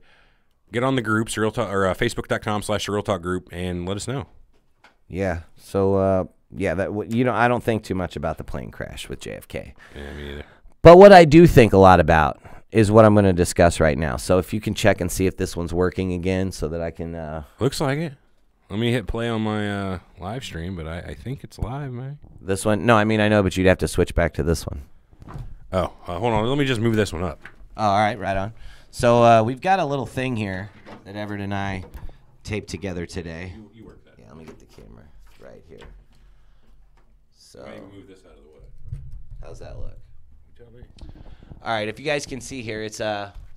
Speaker 2: get on the group, Surreal Talk, or Facebook.com/Surreal Talk group, and let us know.
Speaker 1: Yeah. So I don't think too much about the plane crash with JFK.
Speaker 2: Yeah, me either.
Speaker 1: But what I do think a lot about is what I'm going to discuss right now. So if you can check and see if this one's working again, so that I can.
Speaker 2: Looks like it. Let me hit play on my live stream, but I think it's live, man.
Speaker 1: This one? No, I mean I know, but you'd have to switch back to this one.
Speaker 2: Oh, hold on. Let me just move this one up.
Speaker 1: Oh, all right, right on. So we've got a little thing here that Everett and I taped together today.
Speaker 2: You work that.
Speaker 1: Yeah, let me get the camera right here. So
Speaker 2: Move this out of the way.
Speaker 1: how's that look?
Speaker 2: You tell me.
Speaker 1: All right, if you guys can see here, it's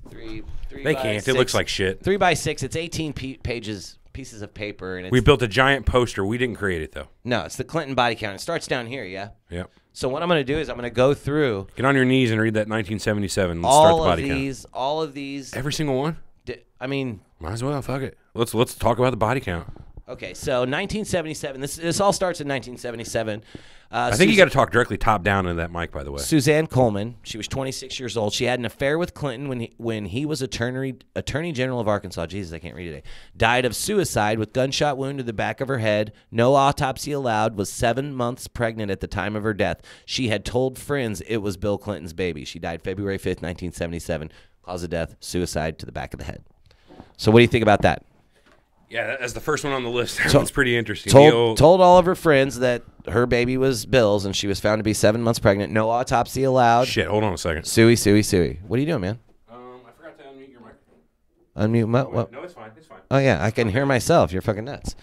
Speaker 1: three.
Speaker 2: They can't. It looks like shit.
Speaker 1: 3x6. It's 18 pieces of paper, and it's
Speaker 2: We built a giant poster. We didn't create it, though.
Speaker 1: no, it's the Clinton body count. It starts down here, yeah.
Speaker 2: Yep.
Speaker 1: So what I'm going to do is I'm going to go through
Speaker 2: Get on your knees and read that 1977. Let's start the body count.
Speaker 1: all of these.
Speaker 2: Every single one?
Speaker 1: I mean,
Speaker 2: Might as well. Fuck it. Let's talk about the body count.
Speaker 1: okay, so 1977. This all starts in 1977.
Speaker 2: I think you got to talk directly top down into that mic, by the way.
Speaker 1: Suzanne Coleman. She was 26 years old. She had an affair with Clinton when he was Attorney General of Arkansas. Jesus, I can't read today. Died of suicide with gunshot wound to the back of her head. No autopsy allowed. Was 7 months pregnant at the time of her death. She had told friends it was Bill Clinton's baby. She died February 5th, 1977. Cause of death: suicide to the back of the head. So what do you think about that?
Speaker 2: Yeah, that's the first one on the list. That's pretty interesting.
Speaker 1: Told all of her friends that her baby was Bill's, and she was found to be 7 months pregnant. No autopsy allowed.
Speaker 2: Shit, hold on a second.
Speaker 1: Suey. What are you doing, man?
Speaker 2: I forgot to unmute your microphone.
Speaker 1: Unmute what?
Speaker 2: No, it's fine. It's fine.
Speaker 1: Oh, yeah, I can hear myself. You're fucking nuts.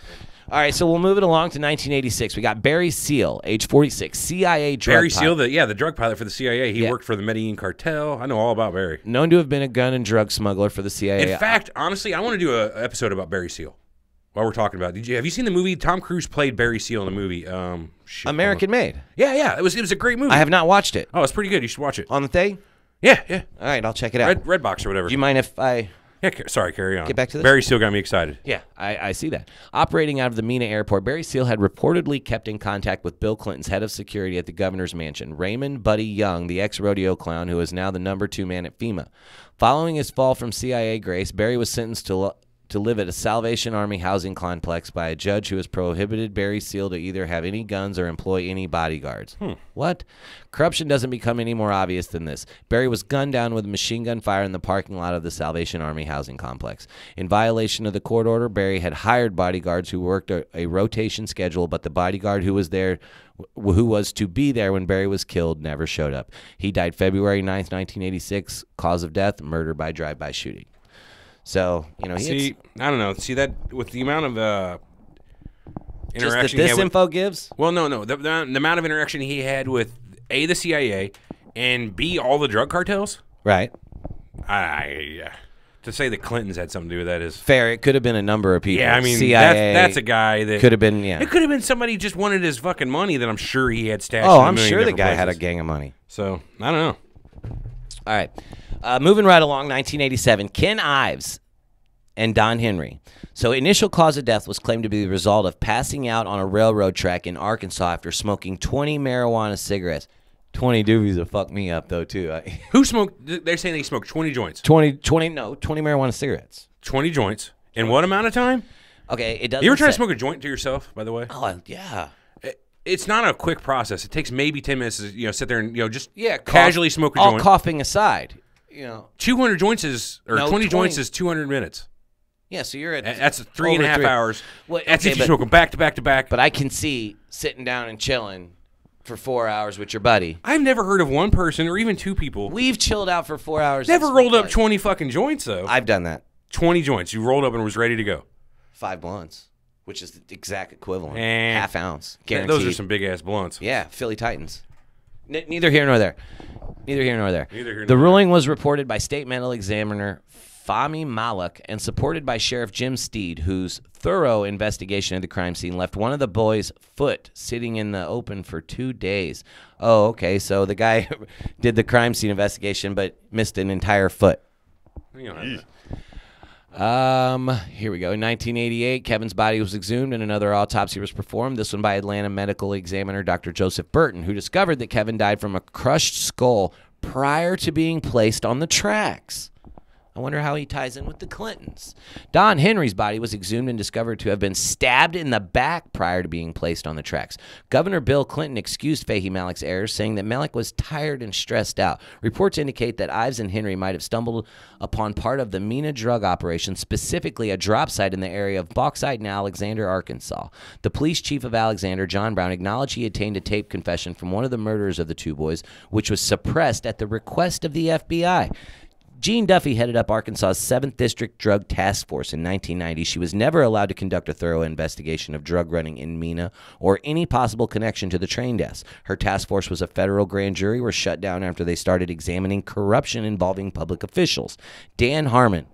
Speaker 1: All right, so we'll move it along to 1986. We got Barry Seal, age 46, CIA drug
Speaker 2: Barry
Speaker 1: pilot.
Speaker 2: Seal, the drug pilot for the CIA. He worked for the Medellin cartel. I know all about Barry.
Speaker 1: Known to have been a gun and drug smuggler for the CIA.
Speaker 2: In fact, honestly, I want to do an episode about Barry Seal. While we're talking about it, have you seen the movie? Tom Cruise played Barry Seal in the movie.
Speaker 1: American Made.
Speaker 2: Yeah. It was a great movie.
Speaker 1: I have not watched it.
Speaker 2: Oh, it's pretty good. You should watch it.
Speaker 1: On the thing?
Speaker 2: Yeah.
Speaker 1: All right, I'll check it out.
Speaker 2: Redbox or whatever.
Speaker 1: Do you mind if I...
Speaker 2: Yeah, sorry, carry on.
Speaker 1: Get back to this?
Speaker 2: Barry Seal got me excited.
Speaker 1: Yeah, I see that. Operating out of the Mena airport, Barry Seal had reportedly kept in contact with Bill Clinton's head of security at the governor's mansion, Raymond Buddy Young, the ex-rodeo clown who is now the #2 man at FEMA. Following his fall from CIA grace, Barry was sentenced to live at a Salvation Army housing complex by a judge who has prohibited Barry Seal to either have any guns or employ any bodyguards. What? Corruption doesn't become any more obvious than this. Barry was gunned down with a machine gun fire in the parking lot of the Salvation Army housing complex. In violation of the court order, Barry had hired bodyguards who worked a rotation schedule, but the bodyguard who was to be there when Barry was killed never showed up. He died February 9th, 1986. Cause of death: murder by drive-by shooting. So, I
Speaker 2: don't know. See that with the amount of interaction
Speaker 1: just that this info gives?
Speaker 2: Well, no. The amount of interaction he had with A, the CIA, and B, all the drug cartels.
Speaker 1: Right.
Speaker 2: To say that Clintons had something to do with that is
Speaker 1: fair. It could have been a number of people.
Speaker 2: Yeah, I mean,
Speaker 1: CIA,
Speaker 2: that's a guy that
Speaker 1: could have been. Yeah,
Speaker 2: it could have been somebody who just wanted his fucking money that I'm sure he had stashed.
Speaker 1: Oh,
Speaker 2: in a
Speaker 1: I'm
Speaker 2: million
Speaker 1: sure the
Speaker 2: different
Speaker 1: guy had a
Speaker 2: places.
Speaker 1: gang of money.
Speaker 2: So I don't know.
Speaker 1: All right, moving right along. 1987. Ken Ives and Don Henry. So initial cause of death was claimed to be the result of passing out on a railroad track in Arkansas after smoking 20 marijuana cigarettes. 20 doobies will fuck me up, though, too.
Speaker 2: Who smoked? They're saying they smoked 20 joints.
Speaker 1: 20 marijuana cigarettes.
Speaker 2: 20 joints. In what amount of time?
Speaker 1: Okay, it doesn't.
Speaker 2: You ever try to
Speaker 1: say-
Speaker 2: smoke a joint to yourself, by the way?
Speaker 1: Oh, yeah.
Speaker 2: It's not a quick process. It takes maybe 10 minutes to sit there and just
Speaker 1: Yeah,
Speaker 2: casually smoke a
Speaker 1: all
Speaker 2: joint.
Speaker 1: coughing aside,
Speaker 2: 200 joints is, or
Speaker 1: No,
Speaker 2: 20 joints
Speaker 1: 20.
Speaker 2: is 200 minutes.
Speaker 1: Yeah, so you're at
Speaker 2: That's 3.5
Speaker 1: over 3
Speaker 2: hours.
Speaker 1: Well,
Speaker 2: That's
Speaker 1: okay,
Speaker 2: if you smoke them back to back to back.
Speaker 1: But I can see sitting down and chilling for 4 hours with your buddy.
Speaker 2: I've never heard of one person or even two people.
Speaker 1: We've chilled out for 4 hours.
Speaker 2: Never
Speaker 1: and
Speaker 2: rolled
Speaker 1: smoked
Speaker 2: up 20 fucking joints, though.
Speaker 1: I've done that.
Speaker 2: 20 joints. You rolled up and was ready to go.
Speaker 1: 5 blunts, which is the exact equivalent.
Speaker 2: Eh.
Speaker 1: Half ounce.
Speaker 2: Yeah,
Speaker 1: Guaranteed.
Speaker 2: those are some big-ass blunts.
Speaker 1: Yeah, Philly Titans. Neither here nor there. Neither here nor there.
Speaker 2: Neither here
Speaker 1: The
Speaker 2: nor
Speaker 1: ruling was reported by State Medical Examiner Fahmy Malak and supported by Sheriff Jim Steed, whose thorough investigation of the crime scene left one of the boys' foot sitting in the open for 2 days. Oh, okay, so the guy did the crime scene investigation but missed an entire foot.
Speaker 2: You know,
Speaker 1: Here we go. In 1988, Kevin's body was exhumed and another autopsy was performed, this one by Atlanta medical examiner Dr. Joseph Burton, who discovered that Kevin died from a crushed skull prior to being placed on the tracks. I wonder how he ties in with the Clintons. Don Henry's body was exhumed and discovered to have been stabbed in the back prior to being placed on the tracks. Governor Bill Clinton excused Fahmy Malik's errors, saying that Malik was tired and stressed out. Reports indicate that Ives and Henry might have stumbled upon part of the Mina drug operation, specifically a drop site in the area of Bauxite in Alexander, Arkansas. The police chief of Alexander, John Brown, acknowledged he obtained a tape confession from one of the murderers of the two boys, which was suppressed at the request of the FBI. Gene Duffy headed up Arkansas's 7th District Drug Task Force in 1990. She was never allowed to conduct a thorough investigation of drug running in Mina or any possible connection to the train deaths. Her task force was a federal grand jury, were shut down after they started examining corruption involving public officials. Dan Harmon.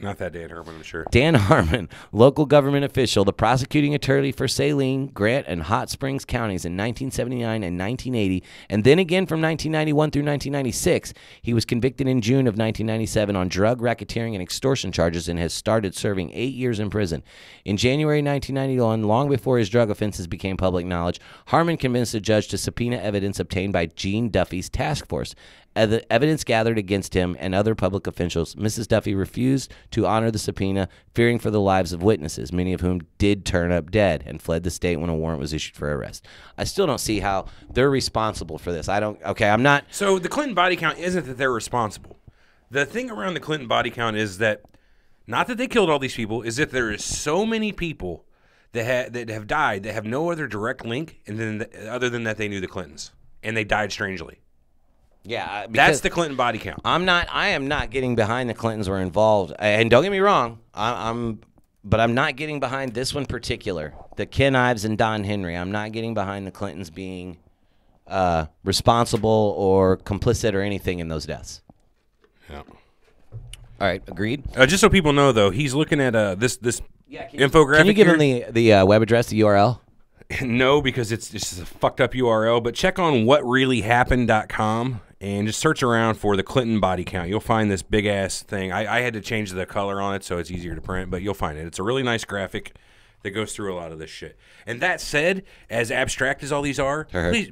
Speaker 2: not that Dan Harmon, I'm sure.
Speaker 1: Dan Harmon, local government official, the prosecuting attorney for Saline, Grant, and Hot Springs counties in 1979 and 1980, and then again from 1991 through 1996. He was convicted in June of 1997 on drug racketeering and extortion charges and has started serving 8 years in prison. In January 1991, long before his drug offenses became public knowledge, Harmon convinced a judge to subpoena evidence obtained by Gene Duffy's task force. The evidence gathered against him and other public officials, Mrs. Duffy refused to honor the subpoena, fearing for the lives of witnesses, many of whom did turn up dead and fled the state when a warrant was issued for arrest. I still don't see how they're responsible for this. I'm not.
Speaker 2: So the Clinton body count isn't that they're responsible. The thing around the Clinton body count is that, not that they killed all these people, is that there is so many people that have died that have no other direct link, and then other than that they knew the Clintons, and they died strangely.
Speaker 1: Yeah,
Speaker 2: that's the Clinton body count.
Speaker 1: I am not getting behind the Clintons were involved, and don't get me wrong, but I'm not getting behind this one particular, the Ken Ives and Don Henry. I'm not getting behind the Clintons being responsible or complicit or anything in those deaths.
Speaker 2: Yeah.
Speaker 1: All right, agreed.
Speaker 2: Just so people know, though, he's looking at this infographic.
Speaker 1: Can you give
Speaker 2: here.
Speaker 1: him the web address, the URL?
Speaker 2: No, because it's just a fucked up URL. But check on whatreallyhappened.com and just search around for the Clinton body count. You'll find this big ass thing. I had to change the color on it so it's easier to print, but you'll find it. It's a really nice graphic that goes through a lot of this shit. And that said, as abstract as all these are,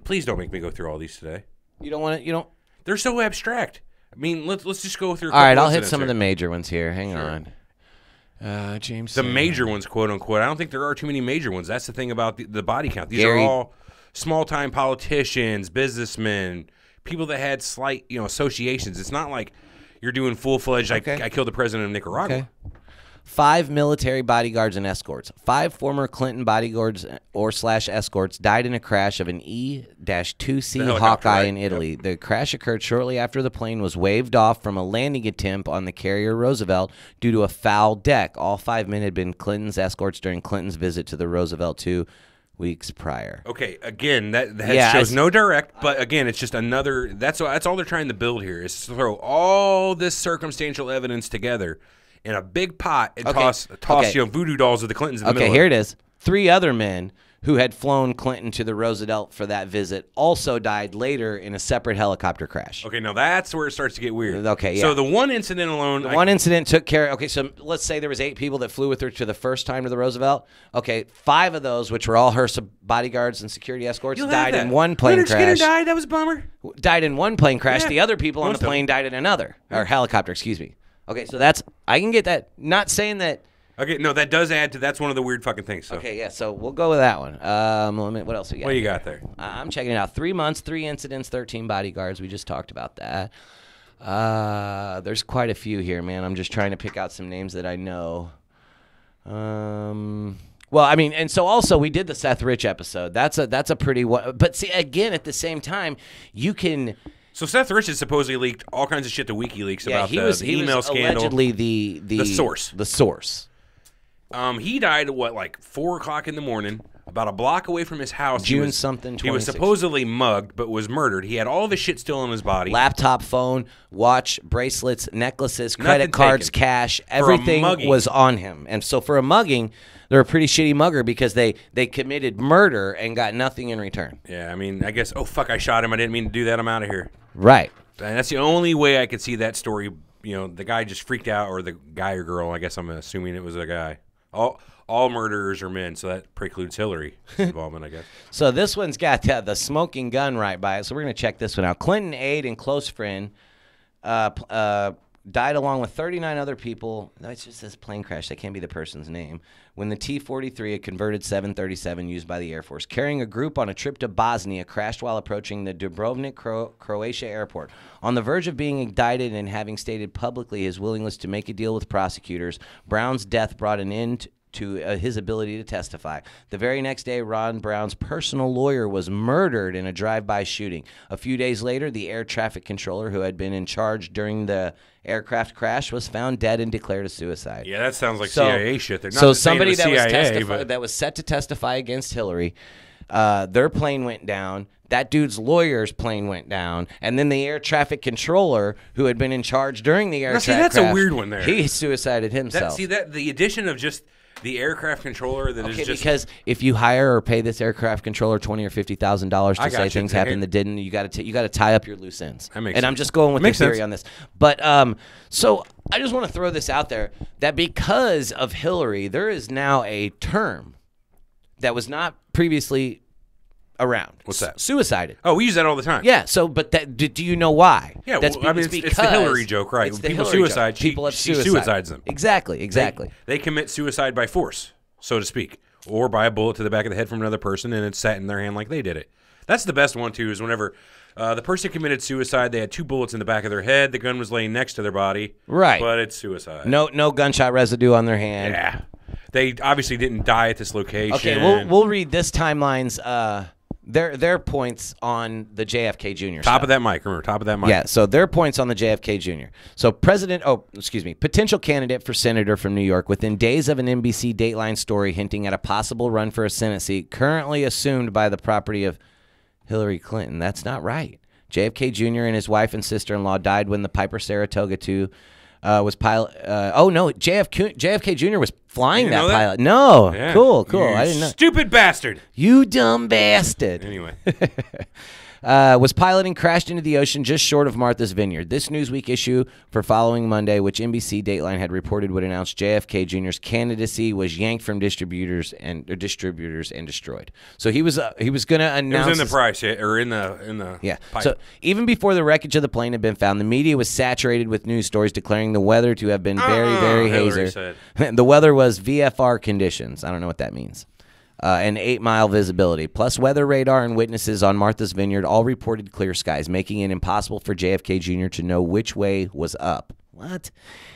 Speaker 2: please don't make me go through all these today.
Speaker 1: You don't want to. You don't.
Speaker 2: They're so abstract. I mean, let's just go through.
Speaker 1: All right, I'll hit some of the major ones here. Hang on. James.
Speaker 2: The major ones, quote unquote. I don't think there are too many major ones. That's the thing about the body count. These are all small-time politicians, businessmen, people that had slight, associations. It's not like you're doing full-fledged. Okay. I killed the president of Nicaragua.
Speaker 1: Okay. 5 military bodyguards and escorts. 5 former Clinton bodyguards or /escorts died in a crash of an E-2C Hawkeye in Italy. Yep. The crash occurred shortly after the plane was waved off from a landing attempt on the carrier Roosevelt due to a foul deck. All 5 men had been Clinton's escorts during Clinton's visit to the Roosevelt 2 weeks prior.
Speaker 2: Okay, again, that shows no direct, but again, it's just another. That's all they're trying to build here is to throw all this circumstantial evidence together in a big pot and toss voodoo dolls of the Clintons in the middle.
Speaker 1: Okay, here it is. 3 other men who had flown Clinton to the Roosevelt for that visit also died later in a separate helicopter crash.
Speaker 2: Okay, now that's where it starts to get weird.
Speaker 1: Okay, yeah.
Speaker 2: So the one incident alone...
Speaker 1: one incident took care... Okay, so let's say there was 8 people that flew with her to the first time to the Roosevelt. Okay, 5 of those, which were all her bodyguards and security escorts, died in one plane crash.
Speaker 2: Leonard Skinner died? That was a bummer.
Speaker 1: Died in one plane crash.
Speaker 2: Yeah.
Speaker 1: The other people on the plane died in another. Or helicopter, excuse me. Okay, so that's... I can get that. Not saying that...
Speaker 2: Okay, no, that does add to... That's one of the weird fucking things. So.
Speaker 1: Okay, yeah, so we'll go with that one. What else we got?
Speaker 2: What you got there?
Speaker 1: I'm checking it out. 3 months, 3 incidents, 13 bodyguards. We just talked about that. There's quite a few here, man. I'm just trying to pick out some names that I know. Well, I mean, and so also we did the Seth Rich episode. That's a pretty... But see, again, at the same time, you can...
Speaker 2: So Seth Rich has supposedly leaked all kinds of shit to WikiLeaks about the email scandal.
Speaker 1: Allegedly the
Speaker 2: source.
Speaker 1: The source.
Speaker 2: He died at, like 4 o'clock in the morning about a block away from his house.
Speaker 1: June something, 26.
Speaker 2: He was supposedly mugged, but was murdered. He had all of his shit still in his body.
Speaker 1: Laptop, phone, watch, bracelets, necklaces,
Speaker 2: Nothing
Speaker 1: credit cards,
Speaker 2: taken.
Speaker 1: cash,
Speaker 2: For a
Speaker 1: everything
Speaker 2: mugging.
Speaker 1: was on him. And so for a mugging, they're a pretty shitty mugger because they committed murder and got nothing in return.
Speaker 2: Yeah, I mean, I guess, oh, fuck, I shot him. I didn't mean to do that. I'm out of here.
Speaker 1: Right.
Speaker 2: And that's the only way I could see that story. You know, the guy just freaked out, or the guy or girl. I guess I'm assuming it was a guy. All murderers are men, so that precludes Hillary's involvement, I guess.
Speaker 1: So this one's got the smoking gun right by it. So we're going to check this one out. Clinton aide and close friend died along with 39 other people. No, it just says plane crash. That can't be the person's name. When the T-43, a converted 737 used by the Air Force, carrying a group on a trip to Bosnia, crashed while approaching the Dubrovnik, Croatia airport. On the verge of being indicted and having stated publicly his willingness to make a deal with prosecutors, Brown's death brought an end to his ability to testify. The very next day, Ron Brown's personal lawyer was murdered in a drive-by shooting. A few days later, the air traffic controller who had been in charge during the aircraft crash was found dead and declared a suicide.
Speaker 2: Yeah, that sounds like CIA shit. They're not
Speaker 1: So
Speaker 2: saying it
Speaker 1: somebody
Speaker 2: was CIA,
Speaker 1: that was set to testify against Hillary, their plane went down. That dude's lawyer's plane went down, and then the air traffic controller, who had been in charge during the air
Speaker 2: Now, see,
Speaker 1: traffic
Speaker 2: that's a
Speaker 1: crash,
Speaker 2: weird one there.
Speaker 1: He suicided himself.
Speaker 2: the addition of just the aircraft controller that is just
Speaker 1: because if you hire or pay this aircraft controller $20,000 or $50,000 to
Speaker 2: I
Speaker 1: say
Speaker 2: got you.
Speaker 1: things happened that didn't, you got to tie up your loose ends.
Speaker 2: That makes
Speaker 1: and I'm
Speaker 2: sense.
Speaker 1: just going with the
Speaker 2: Makes
Speaker 1: theory
Speaker 2: sense.
Speaker 1: on this. But so I just want to throw this out there that because of Hillary, there is now a term that was not previously around.
Speaker 2: What's that?
Speaker 1: Suicided.
Speaker 2: Oh, we use that all the time.
Speaker 1: Yeah. So, but do you know why?
Speaker 2: Yeah,
Speaker 1: That's
Speaker 2: well, I mean,
Speaker 1: because
Speaker 2: it's the Hillary joke, right?
Speaker 1: It's the
Speaker 2: People
Speaker 1: Hillary
Speaker 2: suicide.
Speaker 1: joke. People have
Speaker 2: she
Speaker 1: suicide.
Speaker 2: suicides them.
Speaker 1: Exactly.
Speaker 2: They commit suicide by force, so to speak, or by a bullet to the back of the head from another person, and it's sat in their hand like they did it. That's the best one too. Is whenever the person committed suicide, they had 2 bullets in the back of their head. The gun was laying next to their body.
Speaker 1: Right.
Speaker 2: But it's suicide.
Speaker 1: No gunshot residue on their hand.
Speaker 2: Yeah. They obviously didn't die at this location.
Speaker 1: Okay, we'll read this timeline's their points on the JFK Jr.
Speaker 2: Top of that mic. Remember, top of that mic.
Speaker 1: Yeah, so their points on the JFK Jr. So potential candidate for senator from New York within days of an NBC Dateline story hinting at a possible run for a Senate seat, currently assumed by the property of Hillary Clinton. That's not right. JFK Jr. and his wife and sister-in-law died when the Piper Saratoga II was pilot. JFK Jr. was flying that pilot. No,
Speaker 2: Yeah.
Speaker 1: cool.
Speaker 2: You
Speaker 1: I didn't know.
Speaker 2: Stupid bastard.
Speaker 1: You dumb bastard.
Speaker 2: Anyway.
Speaker 1: Was piloting, crashed into the ocean just short of Martha's Vineyard. This Newsweek issue for following Monday, which NBC Dateline had reported would announce JFK Jr.'s candidacy, was yanked from distributors and destroyed. So he was going to announce.
Speaker 2: It was in the price, or in the
Speaker 1: Yeah.
Speaker 2: pipe.
Speaker 1: So even before the wreckage of the plane had been found, the media was saturated with news stories declaring the weather to have been very, very
Speaker 2: Hillary
Speaker 1: hazy.
Speaker 2: said.
Speaker 1: The weather was VFR conditions. I don't know what that means. And 8-mile visibility, plus weather radar and witnesses on Martha's Vineyard all reported clear skies, making it impossible for JFK Jr. to know which way was up. What?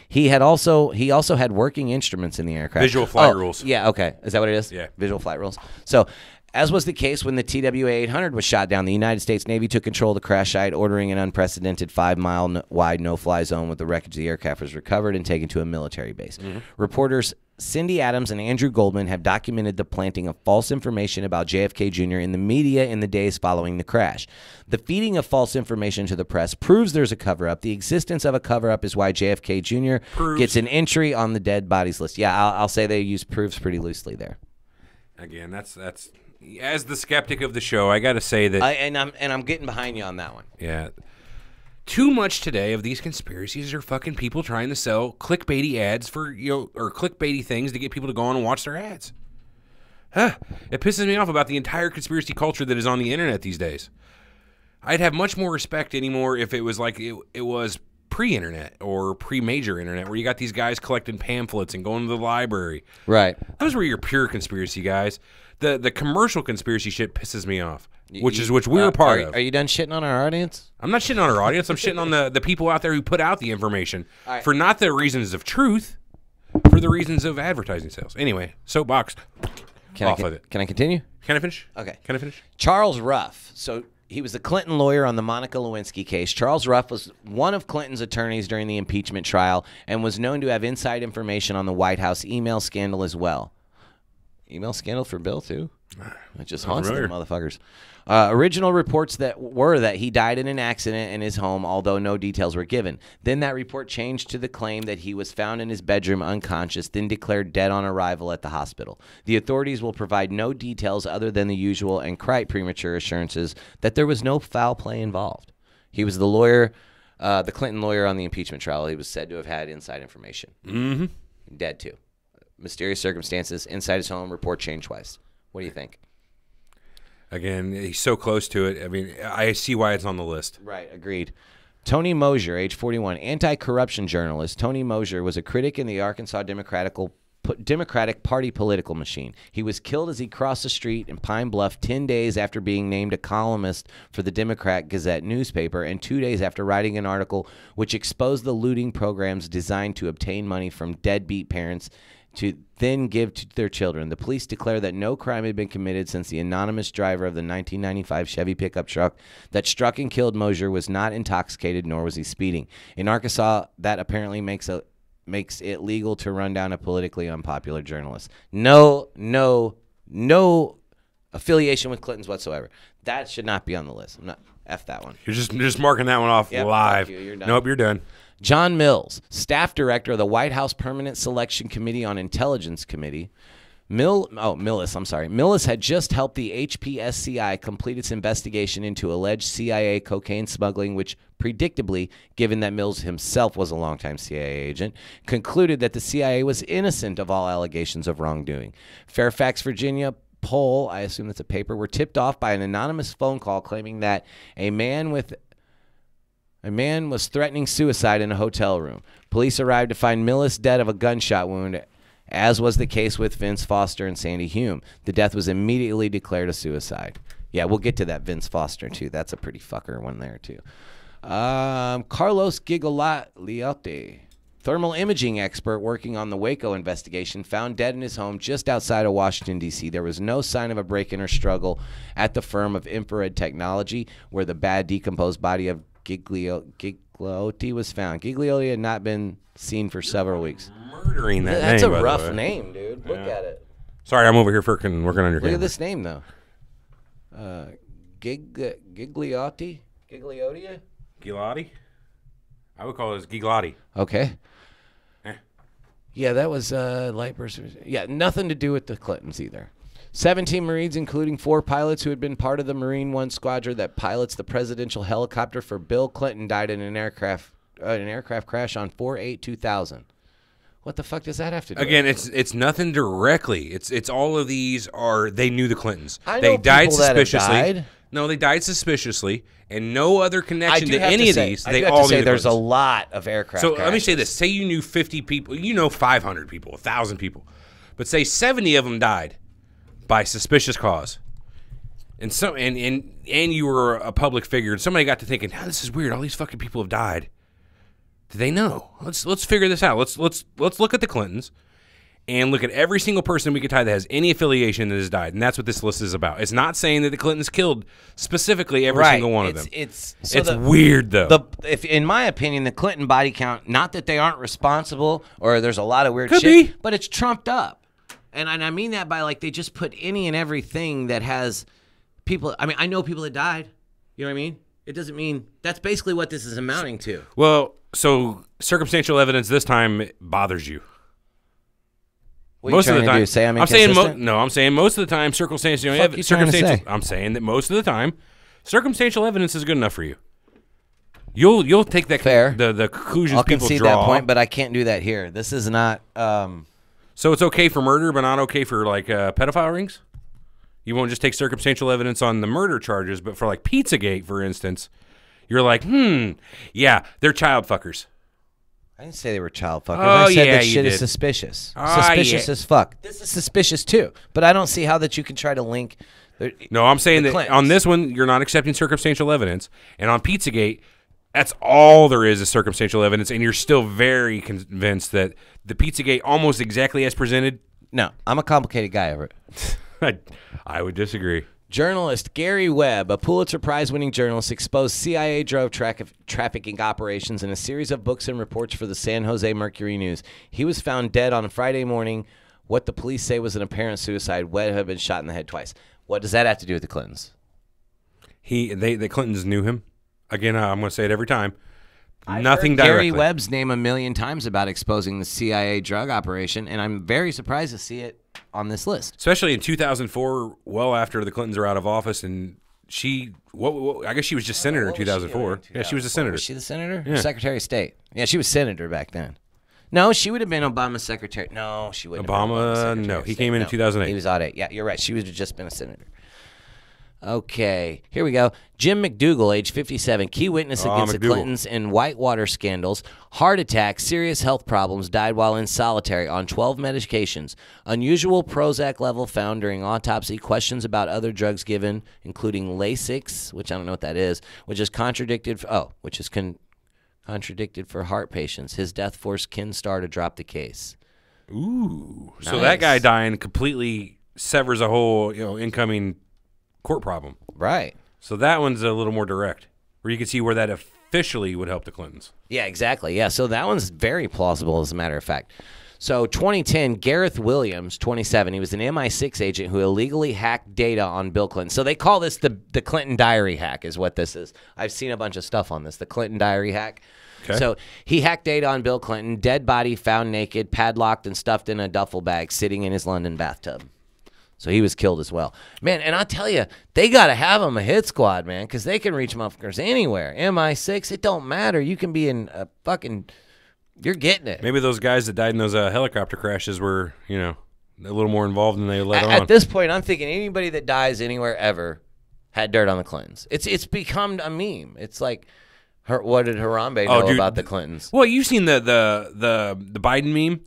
Speaker 1: He also had working instruments in the aircraft.
Speaker 2: Visual flight rules.
Speaker 1: Yeah, okay. Is that what it is?
Speaker 2: Yeah.
Speaker 1: Visual flight rules. So, as was the case when the TWA-800 was shot down, the United States Navy took control of the crash site, ordering an unprecedented 5-mile wide no-fly zone with the wreckage of the aircraft was recovered and taken to a military base. Reporters Cindy Adams and Andrew Goldman have documented the planting of false information about JFK Jr. in the media in the days following the crash. The feeding of false information to the press proves there's a cover-up. The existence of a cover-up is why JFK Jr. gets an entry on the dead bodies list. Yeah, I'll say they use proofs pretty loosely there.
Speaker 2: Again, that's as the skeptic of the show, I got to say that.
Speaker 1: I'm getting behind you on that one.
Speaker 2: Yeah. Too much today of these conspiracies are fucking people trying to sell clickbaity ads for, or clickbaity things to get people to go on and watch their ads. It pisses me off about the entire conspiracy culture that is on the internet these days. I'd have much more respect anymore if it was like it was pre-internet or pre-major internet, where you got these guys collecting pamphlets and going to the library.
Speaker 1: Right.
Speaker 2: Those were your pure conspiracy guys. The commercial conspiracy shit pisses me off. Which we're a part of.
Speaker 1: Are you done shitting on our audience?
Speaker 2: I'm not shitting on our audience. I'm shitting on the people out there who put out the information for not the reasons of truth, for the reasons of advertising sales. Anyway, soapbox.
Speaker 1: Can I continue?
Speaker 2: Can I finish?
Speaker 1: Okay.
Speaker 2: Can I finish?
Speaker 1: Charles Ruff. So he was the Clinton lawyer on the Monica Lewinsky case. Charles Ruff was one of Clinton's attorneys during the impeachment trial and was known to have inside information on the White House email scandal as well. Email scandal for Bill, too? It just haunts them motherfuckers. Original reports that he died in an accident in his home, although no details were given. Then that report changed to the claim that he was found in his bedroom unconscious, then declared dead on arrival at the hospital. The authorities will provide no details other than the usual and quite premature assurances that there was no foul play involved. He was the lawyer, the Clinton lawyer on the impeachment trial. He was said to have had inside information.
Speaker 2: Mm-hmm.
Speaker 1: Dead too. Mysterious circumstances, inside his home, report changed twice. What do you think?
Speaker 2: Again, he's so close to it. I mean, I see why it's on the list.
Speaker 1: Right, agreed. Tony Mosier, age 41, anti-corruption journalist. Tony Mosier was a critic in the Arkansas Democratic Party political machine. He was killed as he crossed the street in Pine Bluff 10 days after being named a columnist for the Democrat Gazette newspaper and 2 days after writing an article which exposed the looting programs designed to obtain money from deadbeat parents to then give to their children. The police declared that no crime had been committed since the anonymous driver of the 1995 Chevy pickup truck that struck and killed Mosier was not intoxicated, nor was he speeding. In Arkansas, that apparently makes it legal to run down a politically unpopular journalist. No affiliation with Clintons whatsoever. That should not be on the list. I'm not F that one.
Speaker 2: You're just marking that one off live.
Speaker 1: You're done.
Speaker 2: Nope, you're done.
Speaker 1: John Mills, staff director of the White House Permanent Selection Committee on Intelligence Committee. Millis had just helped the HPSCI complete its investigation into alleged CIA cocaine smuggling, which predictably, given that Mills himself was a longtime CIA agent, concluded that the CIA was innocent of all allegations of wrongdoing. Fairfax, Virginia Poll, I assume that's a paper, were tipped off by an anonymous phone call claiming that a man was threatening suicide in a hotel room. Police arrived to find Millis dead of a gunshot wound, as was the case with Vince Foster and Sandy Hume. The death was immediately declared a suicide. Yeah, we'll get to that Vince Foster, too. That's a pretty fucker one there, too. Carlos Gigliotti, thermal imaging expert working on the Waco investigation, found dead in his home just outside of Washington, D.C. There was no sign of a break-in or struggle at the firm of Infrared Technology, where the bad decomposed body of Gigliotti was found. Gigliotti had not been seen for several weeks.
Speaker 2: Murdering that
Speaker 1: That's
Speaker 2: name,
Speaker 1: a rough name, dude. Look at it.
Speaker 2: Sorry, I'm over here working on your camera.
Speaker 1: Look at this name, though. Gigliotti? Gigliotti?
Speaker 2: Gigliotti? I would call it Gigliotti.
Speaker 1: Okay. Yeah, that was light person. Yeah, nothing to do with the Clintons either. 17 Marines, including 4 pilots who had been part of the Marine One squadron that pilots the presidential helicopter for Bill Clinton, died in an aircraft crash on 4/8/2000. What the fuck does that have to do?
Speaker 2: Again, it's nothing directly. It's all of these are they knew the Clintons.
Speaker 1: I know
Speaker 2: they died
Speaker 1: people that have
Speaker 2: suspiciously.
Speaker 1: died.
Speaker 2: No, they died suspiciously, and no other connection to any of these. They all
Speaker 1: have to say
Speaker 2: knew the
Speaker 1: there's a
Speaker 2: Clintons.
Speaker 1: lot of aircraft.
Speaker 2: So
Speaker 1: crashes.
Speaker 2: let me say this: say you knew 50 people, you know 500 people, 1,000 people, but say 70 of them died by suspicious cause, and you were a public figure, and somebody got to thinking, "Oh, this is weird. All these fucking people have died." Do they know? Let's figure this out. Let's look at the Clintons and look at every single person we could tie that has any affiliation that has died, and that's what this list is about. It's not saying that the Clintons killed specifically every single one of them.
Speaker 1: It's
Speaker 2: weird though.
Speaker 1: If in my opinion, the Clinton body count, not that they aren't responsible or there's a lot of weird
Speaker 2: Could
Speaker 1: shit,
Speaker 2: be.
Speaker 1: but it's trumped up, and I mean that by like they just put any and everything that has people. I mean, I know people that died. You know what I mean? It doesn't mean that's basically what this is amounting to.
Speaker 2: Well, so circumstantial evidence this time bothers you.
Speaker 1: What most are you trying to do? Say I'm inconsistent?
Speaker 2: I'm saying most of the time circumstantial evidence. I'm saying that most of the time circumstantial evidence is good enough for you. You'll take that
Speaker 1: fair.
Speaker 2: The conclusions
Speaker 1: I'll
Speaker 2: people
Speaker 1: concede
Speaker 2: draw.
Speaker 1: that point, but I can't do that here. This is not.
Speaker 2: So it's okay for murder, but not okay for like pedophile rings. You won't just take circumstantial evidence on the murder charges, but for like Pizzagate, for instance, you're like, yeah, they're child fuckers.
Speaker 1: I didn't say they were child fuckers.
Speaker 2: Oh,
Speaker 1: I said
Speaker 2: yeah,
Speaker 1: that shit
Speaker 2: you
Speaker 1: is
Speaker 2: did.
Speaker 1: suspicious.
Speaker 2: Ah,
Speaker 1: Suspicious
Speaker 2: yeah.
Speaker 1: as fuck. This is suspicious too, but I don't see how that you can try to link.
Speaker 2: No, I'm saying that
Speaker 1: Clintons.
Speaker 2: on this one, you're not accepting circumstantial evidence, and on Pizzagate, that's all there is circumstantial evidence, and you're still very convinced that the Pizzagate, almost exactly as presented.
Speaker 1: No, I'm a complicated guy, Everett.
Speaker 2: I would disagree.
Speaker 1: Journalist Gary Webb, a Pulitzer Prize-winning journalist, exposed CIA drug trafficking operations in a series of books and reports for the San Jose Mercury News. He was found dead on Friday morning what the police say was an apparent suicide would have been shot in the head twice. What does that have to do with the Clintons?
Speaker 2: The Clintons knew him. Again, I'm going to say it every time.
Speaker 1: I've
Speaker 2: Nothing
Speaker 1: heard
Speaker 2: directly.
Speaker 1: Gary Webb's name a million times about exposing the CIA drug operation, and I'm very surprised to see it on this list.
Speaker 2: Especially in 2004, well after the Clintons are out of office, and she, I guess she was just senator in 2004. Yeah, she was a senator.
Speaker 1: Was she the senator?
Speaker 2: Yeah.
Speaker 1: Or Secretary of State? Yeah, she was senator back then. No, she would have been Obama's secretary. No, she wouldn't have been Obama's secretary
Speaker 2: No,
Speaker 1: of
Speaker 2: he
Speaker 1: State.
Speaker 2: came in 2008.
Speaker 1: He was audit. Yeah, you're right. She would have just been a senator. Okay, here we go. Jim McDougal, age 57, key witness against the
Speaker 2: McDougal.
Speaker 1: Clintons in Whitewater scandals, heart attack, serious health problems, died while in solitary on 12 medications, unusual Prozac level found during autopsy, questions about other drugs given, including Lasix, which I don't know what that is, which is contradicted for heart patients. His death forced Ken Starr to drop the case.
Speaker 2: Ooh. So
Speaker 1: Nice.
Speaker 2: that guy dying completely severs a whole, incoming court problem.
Speaker 1: Right.
Speaker 2: So that one's a little more direct, where you can see where that officially would help the Clintons.
Speaker 1: Yeah, exactly. Yeah, so that one's very plausible, as a matter of fact. So 2010, Gareth Williams, 27, he was an MI6 agent who illegally hacked data on Bill Clinton. So they call this the Clinton diary hack is what this is. I've seen a bunch of stuff on this, the Clinton diary hack.
Speaker 2: Okay.
Speaker 1: So he hacked data on Bill Clinton, dead body found naked, padlocked and stuffed in a duffel bag, sitting in his London bathtub. So he was killed as well. Man, and I'll tell you, they got to have them a hit squad, man, because they can reach motherfuckers anywhere. MI6, it don't matter. You can be in a fucking, you're getting it.
Speaker 2: Maybe those guys that died in those helicopter crashes were, a little more involved than they let on.
Speaker 1: At this point, I'm thinking anybody that dies anywhere ever had dirt on the Clintons. It's become a meme. It's like, what did Harambe know about the Clintons?
Speaker 2: Well, you've seen the Biden meme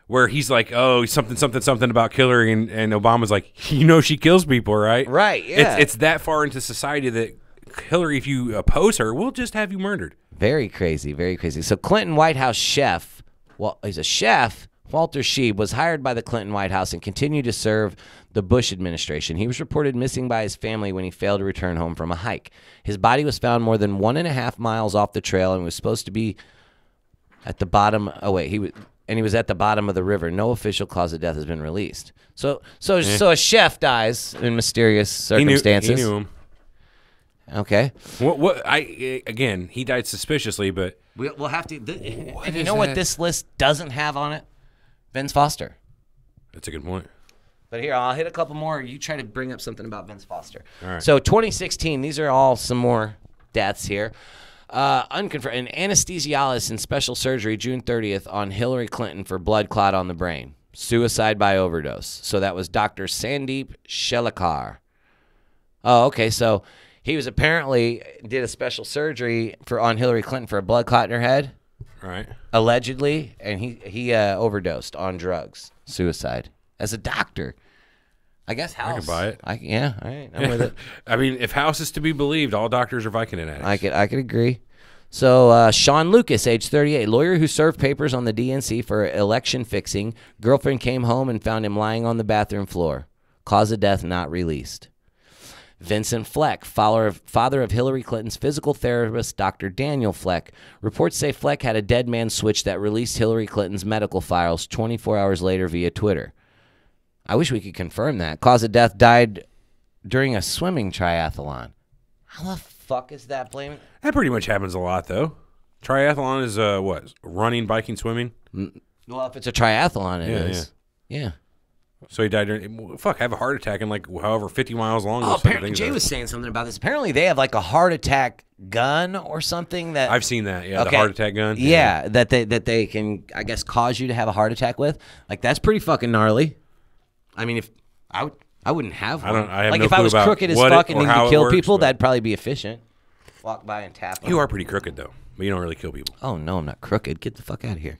Speaker 2: where he's like, oh, something about Hillary, and Obama's like, she kills people, right?
Speaker 1: Right, yeah.
Speaker 2: It's that far into society that Hillary, if you oppose her, will just have you murdered.
Speaker 1: Very crazy, very crazy. So Clinton White House chef, well, he's a chef, Walter Scheib, was hired by the Clinton White House and continued to serve the Bush administration. He was reported missing by his family when he failed to return home from a hike. His body was found more than 1.5 miles off the trail and was supposed to be at the bottom. Oh, wait, he was at the bottom of the river. No official cause of death has been released. So a chef dies in mysterious circumstances.
Speaker 2: He knew him.
Speaker 1: Okay.
Speaker 2: Again, he died suspiciously, but
Speaker 1: We'll have to. And you know what this list doesn't have on it? Vince Foster.
Speaker 2: that's a good point.
Speaker 1: But here, I'll hit a couple more. You try to bring up something about Vince Foster.
Speaker 2: All right.
Speaker 1: So 2016, these are all some more deaths here. Unconfirmed. An anesthesiologist in special surgery June 30th on Hillary Clinton for blood clot on the brain. Suicide by overdose. So that was Dr. Sandeep Shelekar. Oh, okay. So he was apparently did a special surgery on Hillary Clinton for a blood clot in her head,
Speaker 2: All right.
Speaker 1: allegedly, and he overdosed on drugs. Suicide. As a doctor. I guess House.
Speaker 2: I can buy it.
Speaker 1: Yeah, all right. I'm with it.
Speaker 2: I mean, if House is to be believed, all doctors are Vicodin addicts.
Speaker 1: I could agree. So Sean Lucas, age 38, lawyer who served papers on the DNC for election fixing. Girlfriend came home and found him lying on the bathroom floor. Cause of death not released. Vincent Fleck, father of Hillary Clinton's physical therapist, Dr. Daniel Fleck. Reports say Fleck had a dead man switch that released Hillary Clinton's medical files 24 hours later via Twitter. I wish we could confirm that. Cause of death died during a swimming triathlon. How the fuck is that blaming?
Speaker 2: That pretty much happens a lot, though. Triathlon is what? Running, biking, swimming?
Speaker 1: Well, if it's a triathlon, it is. Yeah.
Speaker 2: So he died during... have a heart attack in however 50 miles long.
Speaker 1: Oh, apparently Jay was saying something about this. Apparently they have a heart attack gun or something that...
Speaker 2: I've seen that, yeah,
Speaker 1: Okay.
Speaker 2: the heart attack gun.
Speaker 1: Yeah, that they can, I guess, cause you to have a heart attack with. That's pretty fucking gnarly. I mean, if I wouldn't have one.
Speaker 2: I have no
Speaker 1: if I
Speaker 2: clue
Speaker 1: was
Speaker 2: about
Speaker 1: crooked as
Speaker 2: what
Speaker 1: fuck
Speaker 2: it-
Speaker 1: and
Speaker 2: or
Speaker 1: needed
Speaker 2: how
Speaker 1: to
Speaker 2: it
Speaker 1: kill
Speaker 2: works,
Speaker 1: people,
Speaker 2: but-
Speaker 1: that'd probably be efficient. Walk by and tap them.
Speaker 2: You are pretty crooked, though, but you don't really kill people.
Speaker 1: Oh, no, I'm not crooked. Get the fuck out of here.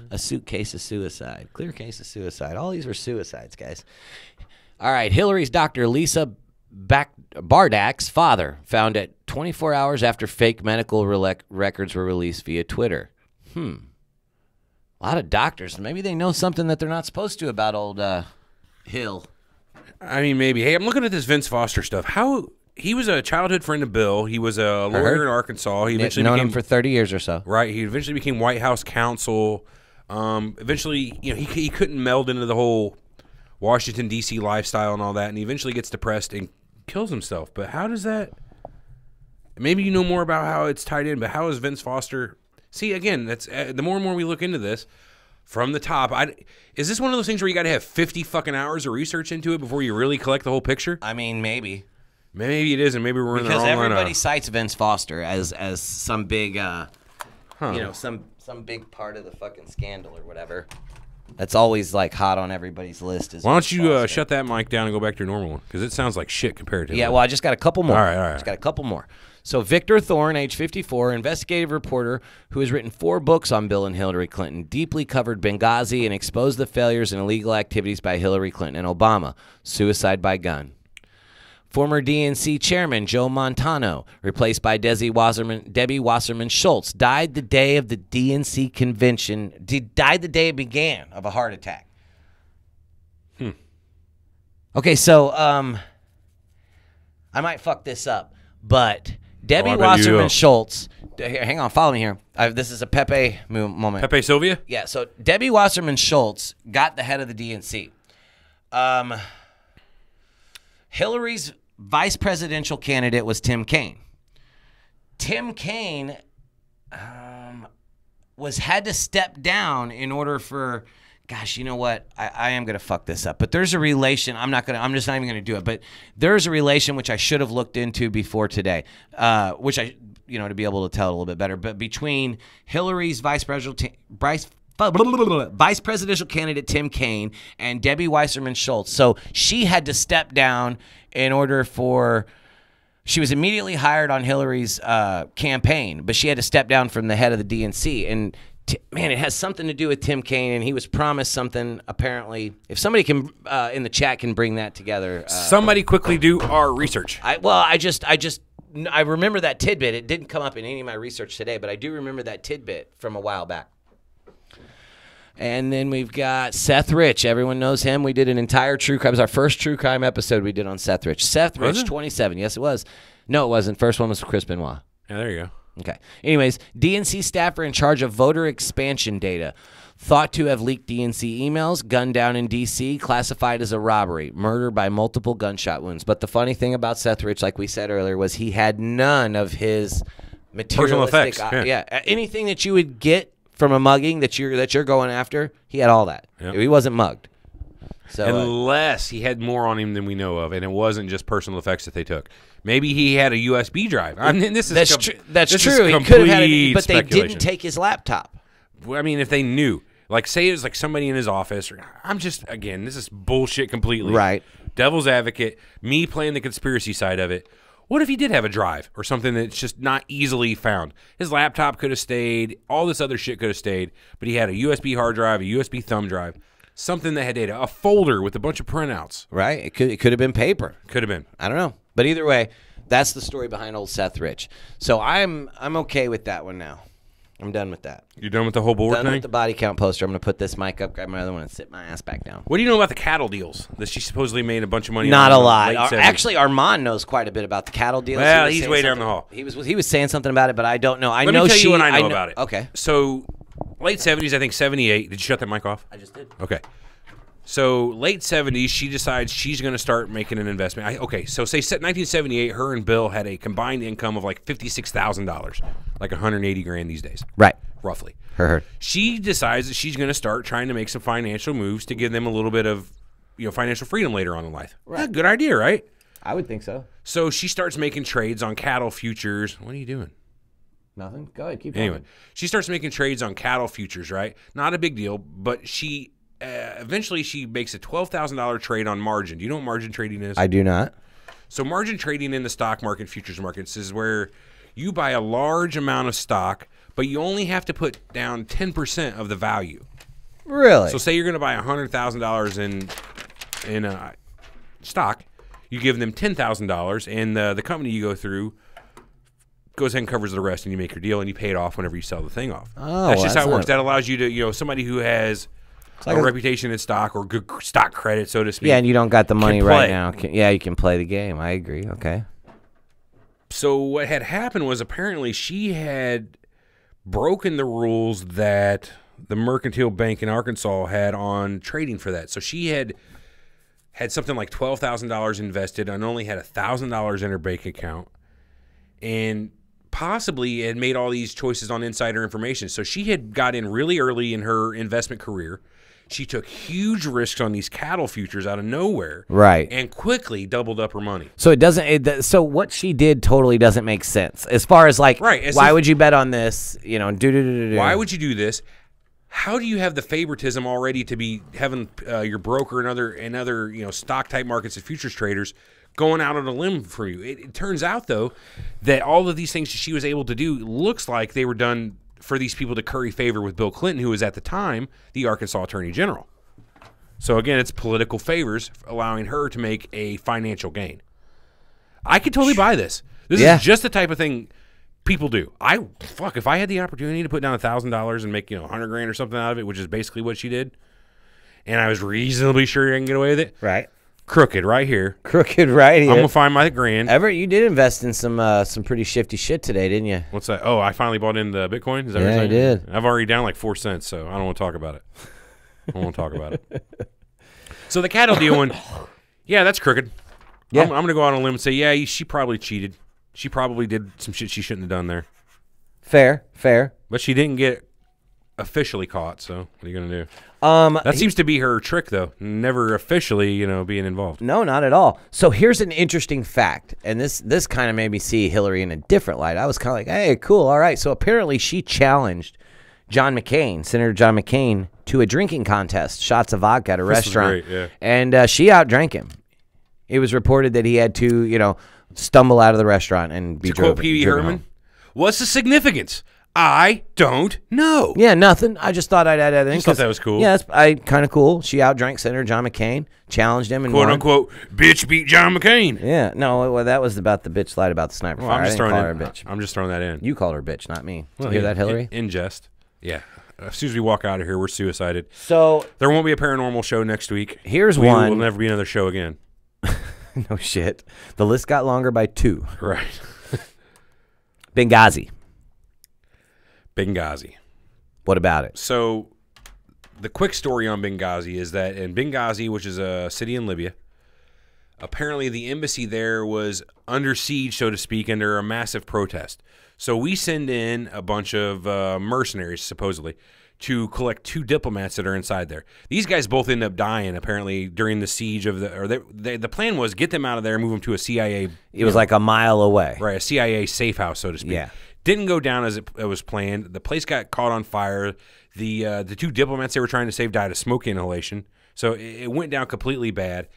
Speaker 1: A suitcase of suicide. Clear case of suicide. All these were suicides, guys. All right, Hillary's doctor, Lisa Bardak's father, found it 24 hours after fake medical records were released via Twitter. A lot of doctors. Maybe they know something that they're not supposed to about old Hill.
Speaker 2: I mean, maybe. Hey, I'm looking at this Vince Foster stuff. He was a childhood friend of Bill. He was a lawyer in Arkansas. He eventually
Speaker 1: known
Speaker 2: became
Speaker 1: him for 30 years or so.
Speaker 2: right. He eventually became White House counsel. Eventually, he couldn't meld into the whole Washington, D.C. lifestyle and all that, and he eventually gets depressed and kills himself. But how does that... Maybe you know more about how it's tied in, but how is Vince Foster... See, again, that's the more and more we look into this, from the top, is this one of those things where you got to have 50 fucking hours of research into it before you really collect the whole picture?
Speaker 1: I mean, maybe.
Speaker 2: Maybe it is, and maybe we're in the wrong line.
Speaker 1: Because everybody cites Vince Foster as some big, some big part of the fucking scandal or whatever. That's always like hot on everybody's list.
Speaker 2: Why don't you shut that mic down and go back to your normal one? Because it sounds like shit compared to.
Speaker 1: Yeah, well, I just got a couple more.
Speaker 2: All right.
Speaker 1: Just got a couple more. So Victor Thorne, age 54, investigative reporter who has written 4 books on Bill and Hillary Clinton, deeply covered Benghazi and exposed the failures and illegal activities by Hillary Clinton and Obama. Suicide by gun. Former DNC chairman Joe Montano, replaced by Debbie Wasserman Schultz, died the day of the DNC convention. Died the day it began of a heart attack. Okay, so I might fuck this up, but Debbie Wasserman Schultz. Hang on, follow me here. This is a Pepe moment.
Speaker 2: Pepe Sylvia?
Speaker 1: Yeah. So Debbie Wasserman Schultz got the head of the DNC. Hillary's vice presidential candidate was Tim Kaine. Tim Kaine had to step down in order for, gosh, you know what? I am gonna fuck this up. But there's a relation. I'm just not even gonna do it. But there's a relation which I should have looked into before today, which I, to be able to tell it a little bit better. But between Hillary's vice presidential candidate Tim Kaine and Debbie Wasserman Schultz. So she had to step down in order for... She was immediately hired on Hillary's campaign, but she had to step down from the head of the DNC. And, man, it has something to do with Tim Kaine, and he was promised something, apparently. If somebody can, in the chat, can bring that together.
Speaker 2: Somebody quickly do our research.
Speaker 1: I remember that tidbit. It didn't come up in any of my research today, but I do remember that tidbit from a while back. And then we've got Seth Rich. Everyone knows him. We did an entire true crime. It was our first true crime episode we did on Seth Rich. Seth Rich, 27. Yes, it was. No, it wasn't. First one was Chris Benoit.
Speaker 2: Yeah, there you go.
Speaker 1: Okay. Anyways, DNC staffer in charge of voter expansion data. Thought to have leaked DNC emails. Gunned down in D.C. Classified as a robbery. Murder by multiple gunshot wounds. But the funny thing about Seth Rich, like we said earlier, was he had none of his materialistic...
Speaker 2: Personal effects.
Speaker 1: Anything that you would get from a mugging that you're going after, he had all that. Yep. He wasn't mugged. So
Speaker 2: unless he had more on him than we know of, and it wasn't just personal effects that they took. Maybe he had a USB drive. I mean, that's true.
Speaker 1: That's true. He could have had it, but they didn't take his laptop.
Speaker 2: I mean, if they knew, like, say it was like somebody in his office. This is bullshit completely.
Speaker 1: Right.
Speaker 2: Devil's advocate. Me playing the conspiracy side of it. What if he did have a drive or something that's just not easily found? His laptop could have stayed. All this other shit could have stayed. But he had a USB hard drive, a USB thumb drive, something that had data, a folder with a bunch of printouts.
Speaker 1: Right. It could have been paper.
Speaker 2: Could have been.
Speaker 1: I don't know. But either way, that's the story behind old Seth Rich. So I'm okay with that one now. I'm done with that.
Speaker 2: You're done with the whole board
Speaker 1: thing?
Speaker 2: Done
Speaker 1: with the body count poster. I'm going to put this mic up, grab my other one, and sit my ass back down.
Speaker 2: What do you know about the cattle deals that she supposedly made a bunch of money on?
Speaker 1: Not a lot. Actually, Armand knows quite a bit about the cattle deals.
Speaker 2: Well, he's way down the hall.
Speaker 1: He was saying something about it, but I don't know.
Speaker 2: Let me tell you what I know about it.
Speaker 1: Okay.
Speaker 2: So, late 70s, I think 78. Did you shut that mic off?
Speaker 1: I just did.
Speaker 2: Okay. So, late 70s, she decides she's going to start making an investment. So say 1978, her and Bill had a combined income of like $56,000, like $180,000 these days.
Speaker 1: Right.
Speaker 2: Roughly.
Speaker 1: Heard.
Speaker 2: She decides that she's going to start trying to make some financial moves to give them a little bit of, financial freedom later on in life.
Speaker 1: Right.
Speaker 2: Yeah, good idea, right?
Speaker 1: I would think so.
Speaker 2: So she starts making trades on cattle futures. What are you doing?
Speaker 1: Nothing. Go ahead. Keep
Speaker 2: Anyway,
Speaker 1: going.
Speaker 2: she starts making trades on cattle futures, right? Not a big deal, but she eventually she makes a $12,000 trade on margin. Do you know what margin trading is?
Speaker 1: I do not.
Speaker 2: So margin trading in the stock market, futures markets, is where you buy a large amount of stock, but you only have to put down 10% of the value.
Speaker 1: Really?
Speaker 2: So say you're going to buy $100,000 in stock, you give them $10,000, and the company you go through goes ahead and covers the rest, and you make your deal, and you pay it off whenever you sell the thing off.
Speaker 1: Oh,
Speaker 2: that's just how it works. That allows you to, somebody who has
Speaker 1: like
Speaker 2: a reputation in stock or good stock credit, so to speak.
Speaker 1: Yeah, and you don't got the money right now. You can play the game. I agree. Okay.
Speaker 2: So what had happened was apparently she had broken the rules that the Mercantile Bank in Arkansas had on trading for that. So she had something like $12,000 invested and only had $1,000 in her bank account, and possibly had made all these choices on insider information. So she had got in really early in her investment career. She took huge risks on these cattle futures out of nowhere,
Speaker 1: right,
Speaker 2: and quickly doubled up her money.
Speaker 1: So it doesn't. So what she did totally doesn't make sense as far as like,
Speaker 2: right?
Speaker 1: Why would you bet on this? You know,
Speaker 2: why would you do this? How do you have the favoritism already to be having your broker and other stock type markets and futures traders going out on a limb for you? It turns out though that all of these things she was able to do looks like they were done for these people to curry favor with Bill Clinton, who was at the time the Arkansas Attorney General. So again, it's political favors allowing her to make a financial gain. I could totally buy this. This is just the type of thing people do. If I had the opportunity to put down $1,000 and make $100,000 or something out of it, which is basically what she did, and I was reasonably sure I can get away with it.
Speaker 1: Right.
Speaker 2: Crooked right here.
Speaker 1: Crooked right here.
Speaker 2: I'm gonna find my grand.
Speaker 1: Everett, you did invest in some pretty shifty shit today, didn't you?
Speaker 2: What's that? Oh, I finally bought into Bitcoin. Is that
Speaker 1: I did.
Speaker 2: I've already down like 4 cents, so I don't want to talk about it. I don't want to talk about it. So the cattle deal one, yeah, that's crooked. Yeah. I'm gonna go out on a limb and say, yeah, she probably cheated. She probably did some shit she shouldn't have done there.
Speaker 1: Fair.
Speaker 2: But she didn't get officially caught, so what are you going to do? That seems to be her trick, though. Never officially, being involved.
Speaker 1: No, not at all. So here's an interesting fact, and this kind of made me see Hillary in a different light. I was kind of like, hey, cool, all right. So apparently she challenged Senator John McCain, to a drinking contest, shots of vodka at a restaurant.
Speaker 2: Great, yeah.
Speaker 1: And she outdrank him. It was reported that he had to, stumble out of the restaurant and be driven.
Speaker 2: To quote Pee Wee Herman, what's the significance? I don't know.
Speaker 1: Yeah, nothing. I just thought I'd add that in.
Speaker 2: Just thought that was cool.
Speaker 1: Yeah, kind of cool. She outdrank Senator John McCain, challenged him, and
Speaker 2: quote
Speaker 1: won.
Speaker 2: Unquote bitch beat John McCain.
Speaker 1: Yeah, no, well, that was about the bitch slide about the sniper fire.
Speaker 2: I'm just throwing
Speaker 1: her a bitch.
Speaker 2: I'm just throwing that in.
Speaker 1: You called her a bitch, not me.
Speaker 2: Well,
Speaker 1: you hear that, Hillary?
Speaker 2: In jest. Yeah. As soon as we walk out of here, we're suicided.
Speaker 1: So
Speaker 2: there won't be a paranormal show next week.
Speaker 1: Here's one.
Speaker 2: Will never be another show again.
Speaker 1: No shit. The list got longer by 2.
Speaker 2: Right.
Speaker 1: Benghazi. What about it?
Speaker 2: So the quick story on Benghazi is that in Benghazi, which is a city in Libya, apparently the embassy there was under siege, so to speak, under a massive protest. So we send in a bunch of mercenaries, supposedly, to collect 2 diplomats that are inside there. These guys both end up dying, apparently, during the siege of the plan was get them out of there and move them to a CIA.
Speaker 1: It was like a mile away.
Speaker 2: Right, a CIA safe house, so to speak.
Speaker 1: Yeah.
Speaker 2: Didn't go down as it was planned. The place got caught on fire. The 2 diplomats they were trying to save died of smoke inhalation. So it went down completely bad.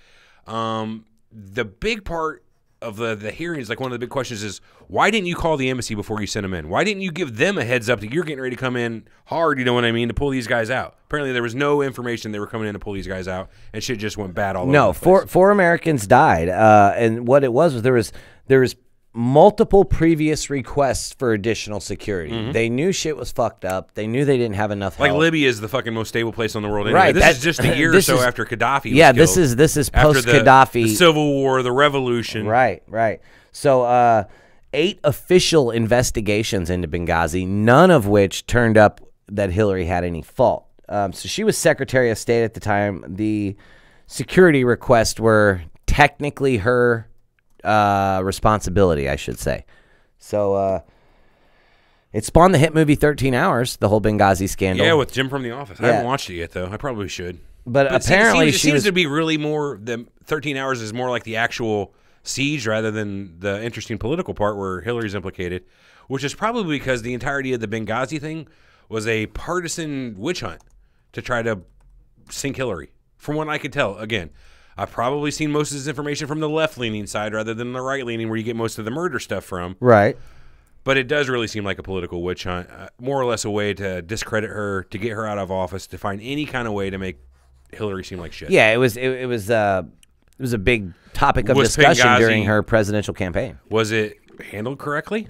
Speaker 2: The big part of the hearings, like one of the big questions is, why didn't you call the embassy before you sent them in? Why didn't you give them a heads up that you're getting ready to come in hard, you know what I mean, to pull these guys out? Apparently there was no information they were coming in to pull these guys out, and shit just went bad all over the place.
Speaker 1: No, 4 Americans died. And what it was there was multiple previous requests for additional security. Mm-hmm. They knew shit was fucked up. They knew they didn't have enough help.
Speaker 2: Like Libya is the fucking most stable place in the world anyway.
Speaker 1: Right.
Speaker 2: This is just a year or so after Gaddafi was killed.
Speaker 1: This is post-Gaddafi.
Speaker 2: The Civil War, the revolution.
Speaker 1: Right. So 8 official investigations into Benghazi, none of which turned up that Hillary had any fault. So she was Secretary of State at the time. The security requests were technically her responsibility, I should say. So it spawned the hit movie 13 Hours, the whole Benghazi scandal.
Speaker 2: Yeah, with Jim from The Office. I haven't watched it yet, though. I probably should.
Speaker 1: But apparently
Speaker 2: it seems to be really more, the 13 Hours is more like the actual siege rather than the interesting political part where Hillary's implicated, which is probably because the entirety of the Benghazi thing was a partisan witch hunt to try to sink Hillary. From what I could tell, again, I've probably seen most of this information from the left-leaning side rather than the right-leaning where you get most of the murder stuff from.
Speaker 1: Right.
Speaker 2: But it does really seem like a political witch hunt, more or less a way to discredit her, to get her out of office, to find any kind of way to make Hillary seem like shit.
Speaker 1: Yeah, it was a big topic of discussion during her presidential campaign.
Speaker 2: Was it handled correctly?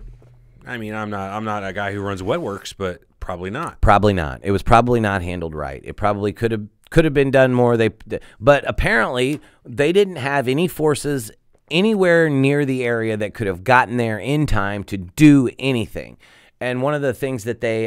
Speaker 2: I mean, I'm not a guy who runs Wetworks, but probably not.
Speaker 1: Probably not. It was probably not handled right. It probably could have been done more. But apparently they didn't have any forces anywhere near the area that could have gotten there in time to do anything. And one of the things that they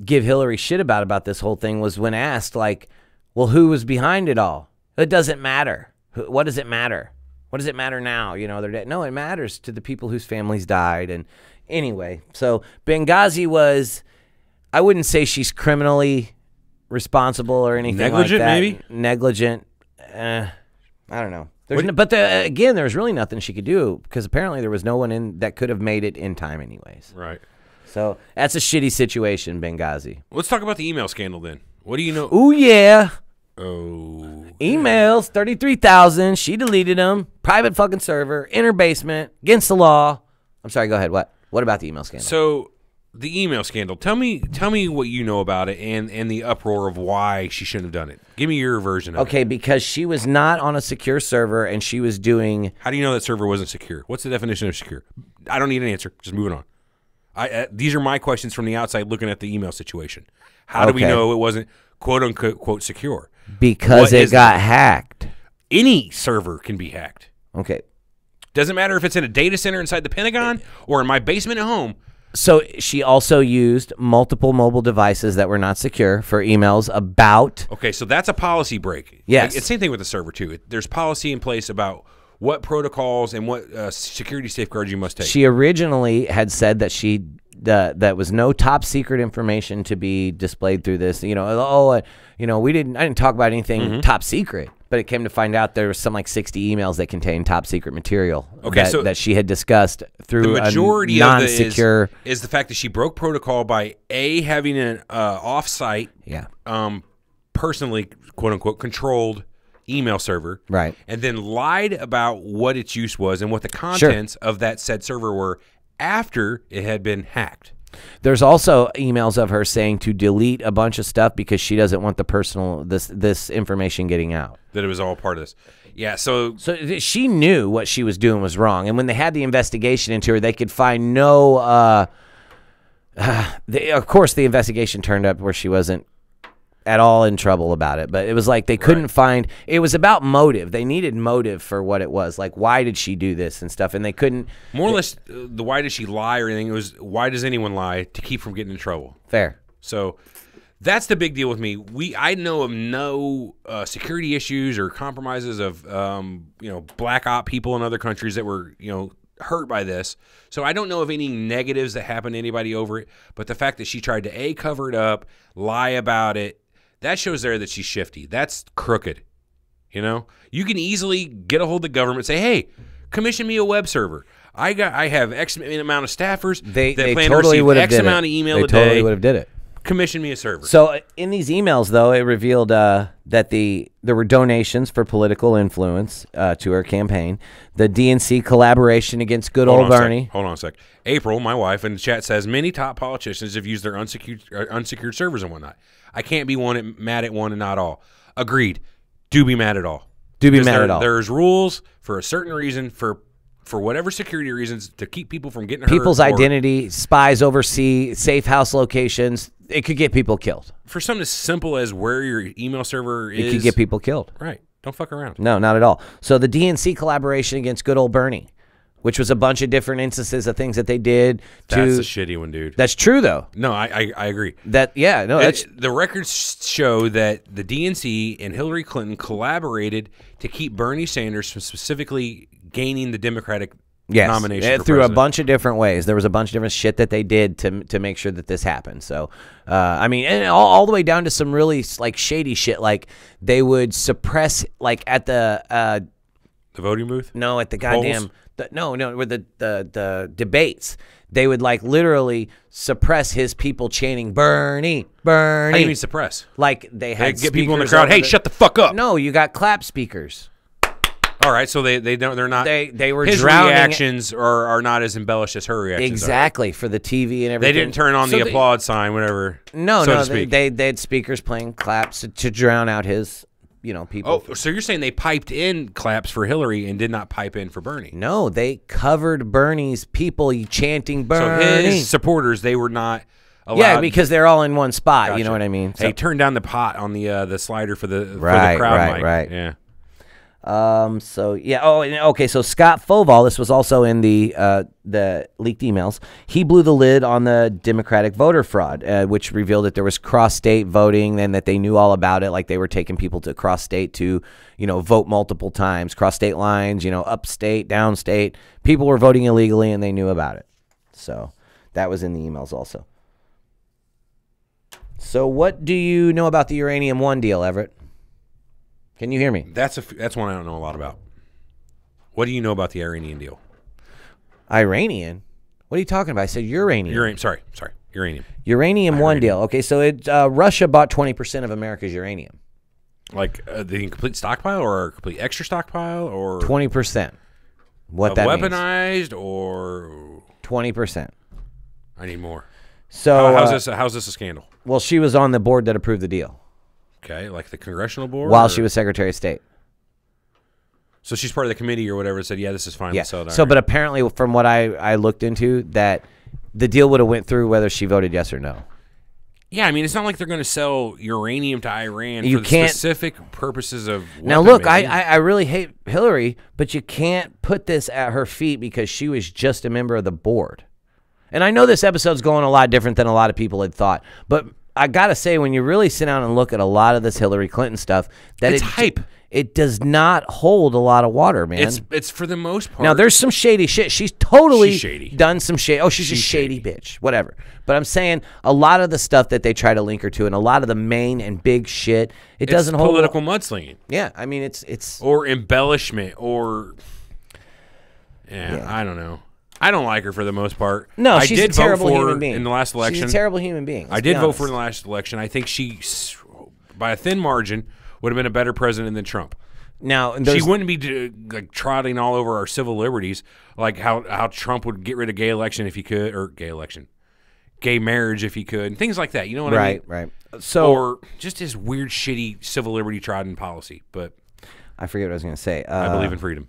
Speaker 1: give Hillary shit about this whole thing was when asked, like, well, who was behind it all? It doesn't matter. What does it matter? What does it matter now? You know, they're dead. No, it matters to the people whose families died. And anyway, so Benghazi was, I wouldn't say she's criminally responsible or anything
Speaker 2: negligent,
Speaker 1: like that.
Speaker 2: Maybe
Speaker 1: negligent. I don't know. Again, there's really nothing she could do because apparently there was no one in that could have made it in time, anyways.
Speaker 2: Right.
Speaker 1: So that's a shitty situation, Benghazi.
Speaker 2: Let's talk about the email scandal then. What do you know?
Speaker 1: Ooh, yeah.
Speaker 2: Oh.
Speaker 1: Emails, 33,000. She deleted them. Private fucking server in her basement against the law. I'm sorry. Go ahead. What? What about the email scandal?
Speaker 2: So the email scandal. Tell me what you know about it and the uproar of why she shouldn't have done it. Give me your version of it.
Speaker 1: Okay, because she was not on a secure server and she was doing.
Speaker 2: How do you know that server wasn't secure? What's the definition of secure? I don't need an answer. Just moving on. These are my questions from the outside looking at the email situation. How do we know it wasn't quote unquote secure?
Speaker 1: Because it got hacked.
Speaker 2: Any server can be hacked.
Speaker 1: Okay.
Speaker 2: Doesn't matter if it's in a data center inside the Pentagon or in my basement at home.
Speaker 1: So she also used multiple mobile devices that were not secure for emails about.
Speaker 2: Okay, so that's a policy break.
Speaker 1: Yes.
Speaker 2: It's the same thing with the server, too. There's policy in place about what protocols and what security safeguards you must take.
Speaker 1: She originally had said that that was no top secret information to be displayed through this. You know, I didn't talk about anything top secret, but it came to find out there was some like 60 emails that contained top secret material.
Speaker 2: Okay, so
Speaker 1: that she had discussed through
Speaker 2: the majority
Speaker 1: a
Speaker 2: of
Speaker 1: non-secure.
Speaker 2: Is the fact that she broke protocol by having an off-site, personally quote unquote controlled email server,
Speaker 1: right,
Speaker 2: and then lied about what its use was and what the contents of that said server were after it had been hacked.
Speaker 1: There's also emails of her saying to delete a bunch of stuff because she doesn't want the personal this information getting out.
Speaker 2: That it was all part of this. Yeah, so
Speaker 1: she knew what she was doing was wrong, and when they had the investigation into her, they could find no. Of course, the investigation turned up where she wasn't at all in trouble about it, but it was like they couldn't find. It was about motive. They needed motive for what it was. Like, why did she do this and stuff? And they couldn't.
Speaker 2: More or less, the why did she lie or anything? It was why does anyone lie to keep from getting in trouble?
Speaker 1: Fair.
Speaker 2: So that's the big deal with me. I know of no security issues or compromises of black op people in other countries that were hurt by this. So I don't know of any negatives that happened to anybody over it. But the fact that she tried to cover it up, lie about it. That shows there that she's shifty. That's crooked. You can easily get a hold of the government, say, "Hey, commission me a web server. I have X amount of staffers.
Speaker 1: They
Speaker 2: plan
Speaker 1: totally
Speaker 2: to
Speaker 1: would
Speaker 2: receive
Speaker 1: have
Speaker 2: X
Speaker 1: did
Speaker 2: amount
Speaker 1: it.
Speaker 2: of email
Speaker 1: they
Speaker 2: a
Speaker 1: totally
Speaker 2: day.
Speaker 1: would have did it.
Speaker 2: Commission me a server."
Speaker 1: So in these emails, though, it revealed that there were donations for political influence to her campaign. The DNC collaboration against good old Bernie.
Speaker 2: Hold on a sec. April, my wife, in the chat says many top politicians have used their unsecured servers and whatnot. I can't be mad at one and not all. Agreed. Do be mad at all. There's rules for a certain reason for whatever security reasons to keep people from getting hurt.
Speaker 1: People's identity, spies oversee safe house locations. It could get people killed.
Speaker 2: For something as simple as where your email server is.
Speaker 1: It could get people killed.
Speaker 2: Right. Don't fuck around.
Speaker 1: No, not at all. So the DNC collaboration against good old Bernie, which was a bunch of different instances of things that they did.
Speaker 2: That's a shitty one, dude.
Speaker 1: That's true, though.
Speaker 2: No, I agree. The records show that the DNC and Hillary Clinton collaborated to keep Bernie Sanders from specifically gaining the Democratic nomination for
Speaker 1: through
Speaker 2: president.
Speaker 1: a bunch of different ways. There was a bunch of different shit that they did to make sure that this happened. So, and all the way down to some really like shady shit. Like they would suppress at the
Speaker 2: voting booth.
Speaker 1: No, at the goddamn. With the debates, they would literally suppress his people chanting "Bernie, Bernie."
Speaker 2: How do you mean suppress?
Speaker 1: Like they'd get
Speaker 2: people in the crowd. Hey, shut the fuck up!
Speaker 1: No, you got clap speakers.
Speaker 2: All right, so they don't. They're not.
Speaker 1: They were
Speaker 2: his
Speaker 1: drowning
Speaker 2: reactions are not as embellished as her reactions.
Speaker 1: Exactly for the TV and everything.
Speaker 2: They didn't turn on the applaud sign, whatever.
Speaker 1: No, they had speakers playing claps to drown out his. People.
Speaker 2: Oh, so you're saying they piped in claps for Hillary and did not pipe in for Bernie?
Speaker 1: No, they covered Bernie's people chanting Bernie.
Speaker 2: So his supporters, they were not allowed.
Speaker 1: Yeah, because they're all in one spot.
Speaker 2: Gotcha.
Speaker 1: You know what I mean?
Speaker 2: Hey, turn down the pot on the slider for the crowd mic.
Speaker 1: Right.
Speaker 2: Yeah.
Speaker 1: So yeah. Oh, okay. So Scott Foval, this was also in the leaked emails. He blew the lid on the Democratic voter fraud, which revealed that there was cross-state voting and that they knew all about it. Like they were taking people to cross-state to, vote multiple times, cross-state lines, upstate, downstate. People were voting illegally and they knew about it. So that was in the emails also. So what do you know about the Uranium One deal, Everett? Can you hear me?
Speaker 2: That's one I don't know a lot about. What do you know about the Iranian deal?
Speaker 1: Iranian? What are you talking about? I said uranium.
Speaker 2: Sorry. Uranium.
Speaker 1: Uranium One deal. Okay, so Russia bought 20% of America's uranium.
Speaker 2: Like the complete stockpile or a complete extra stockpile or
Speaker 1: 20%. What that
Speaker 2: weaponized or
Speaker 1: 20%.
Speaker 2: I need more.
Speaker 1: So
Speaker 2: how's this a scandal?
Speaker 1: Well, she was on the board that approved the deal.
Speaker 2: Okay, like the congressional board?
Speaker 1: While she was Secretary of State.
Speaker 2: So she's part of the committee or whatever that said, yeah, this is fine.
Speaker 1: Yeah.
Speaker 2: Let's sell it.
Speaker 1: So, but apparently from what I looked into, that the deal would have went through whether she voted yes or no.
Speaker 2: Yeah, I mean, it's not like they're going to sell uranium to Iran
Speaker 1: You
Speaker 2: for the
Speaker 1: can't-
Speaker 2: specific purposes of
Speaker 1: Now,
Speaker 2: weapon
Speaker 1: look,
Speaker 2: making.
Speaker 1: I really hate Hillary, but you can't put this at her feet because she was just a member of the board. And I know this episode's going a lot different than a lot of people had thought, but I got to say, when you really sit down and look at a lot of this Hillary Clinton stuff, that
Speaker 2: It's hype.
Speaker 1: It does not hold a lot of water, man.
Speaker 2: It's for the most part.
Speaker 1: Now, there's some shady shit. She's totally
Speaker 2: She's shady.
Speaker 1: done some shady. Oh, she's a shady bitch. Whatever. But I'm saying a lot of the stuff that they try to link her to and a lot of the main and big shit, it doesn't hold.
Speaker 2: Political mudslinging.
Speaker 1: Yeah, I mean, it's
Speaker 2: Or embellishment or... Yeah, I don't know. I don't like her for the most part.
Speaker 1: No,
Speaker 2: I
Speaker 1: she's
Speaker 2: did
Speaker 1: a terrible
Speaker 2: vote for
Speaker 1: human
Speaker 2: her
Speaker 1: being.
Speaker 2: in the last election.
Speaker 1: She's a terrible human being.
Speaker 2: I did vote for her in the last election. I think she, by a thin margin, would have been a better president than Trump.
Speaker 1: Now,
Speaker 2: She wouldn't be like trotting all over our civil liberties, like how Trump would get rid of gay election if he could, or gay marriage if he could, and things like that. You know what I mean?
Speaker 1: Right. So,
Speaker 2: or just his weird, shitty civil liberty trodden policy. But
Speaker 1: I forget what I was going to say.
Speaker 2: I believe in freedom.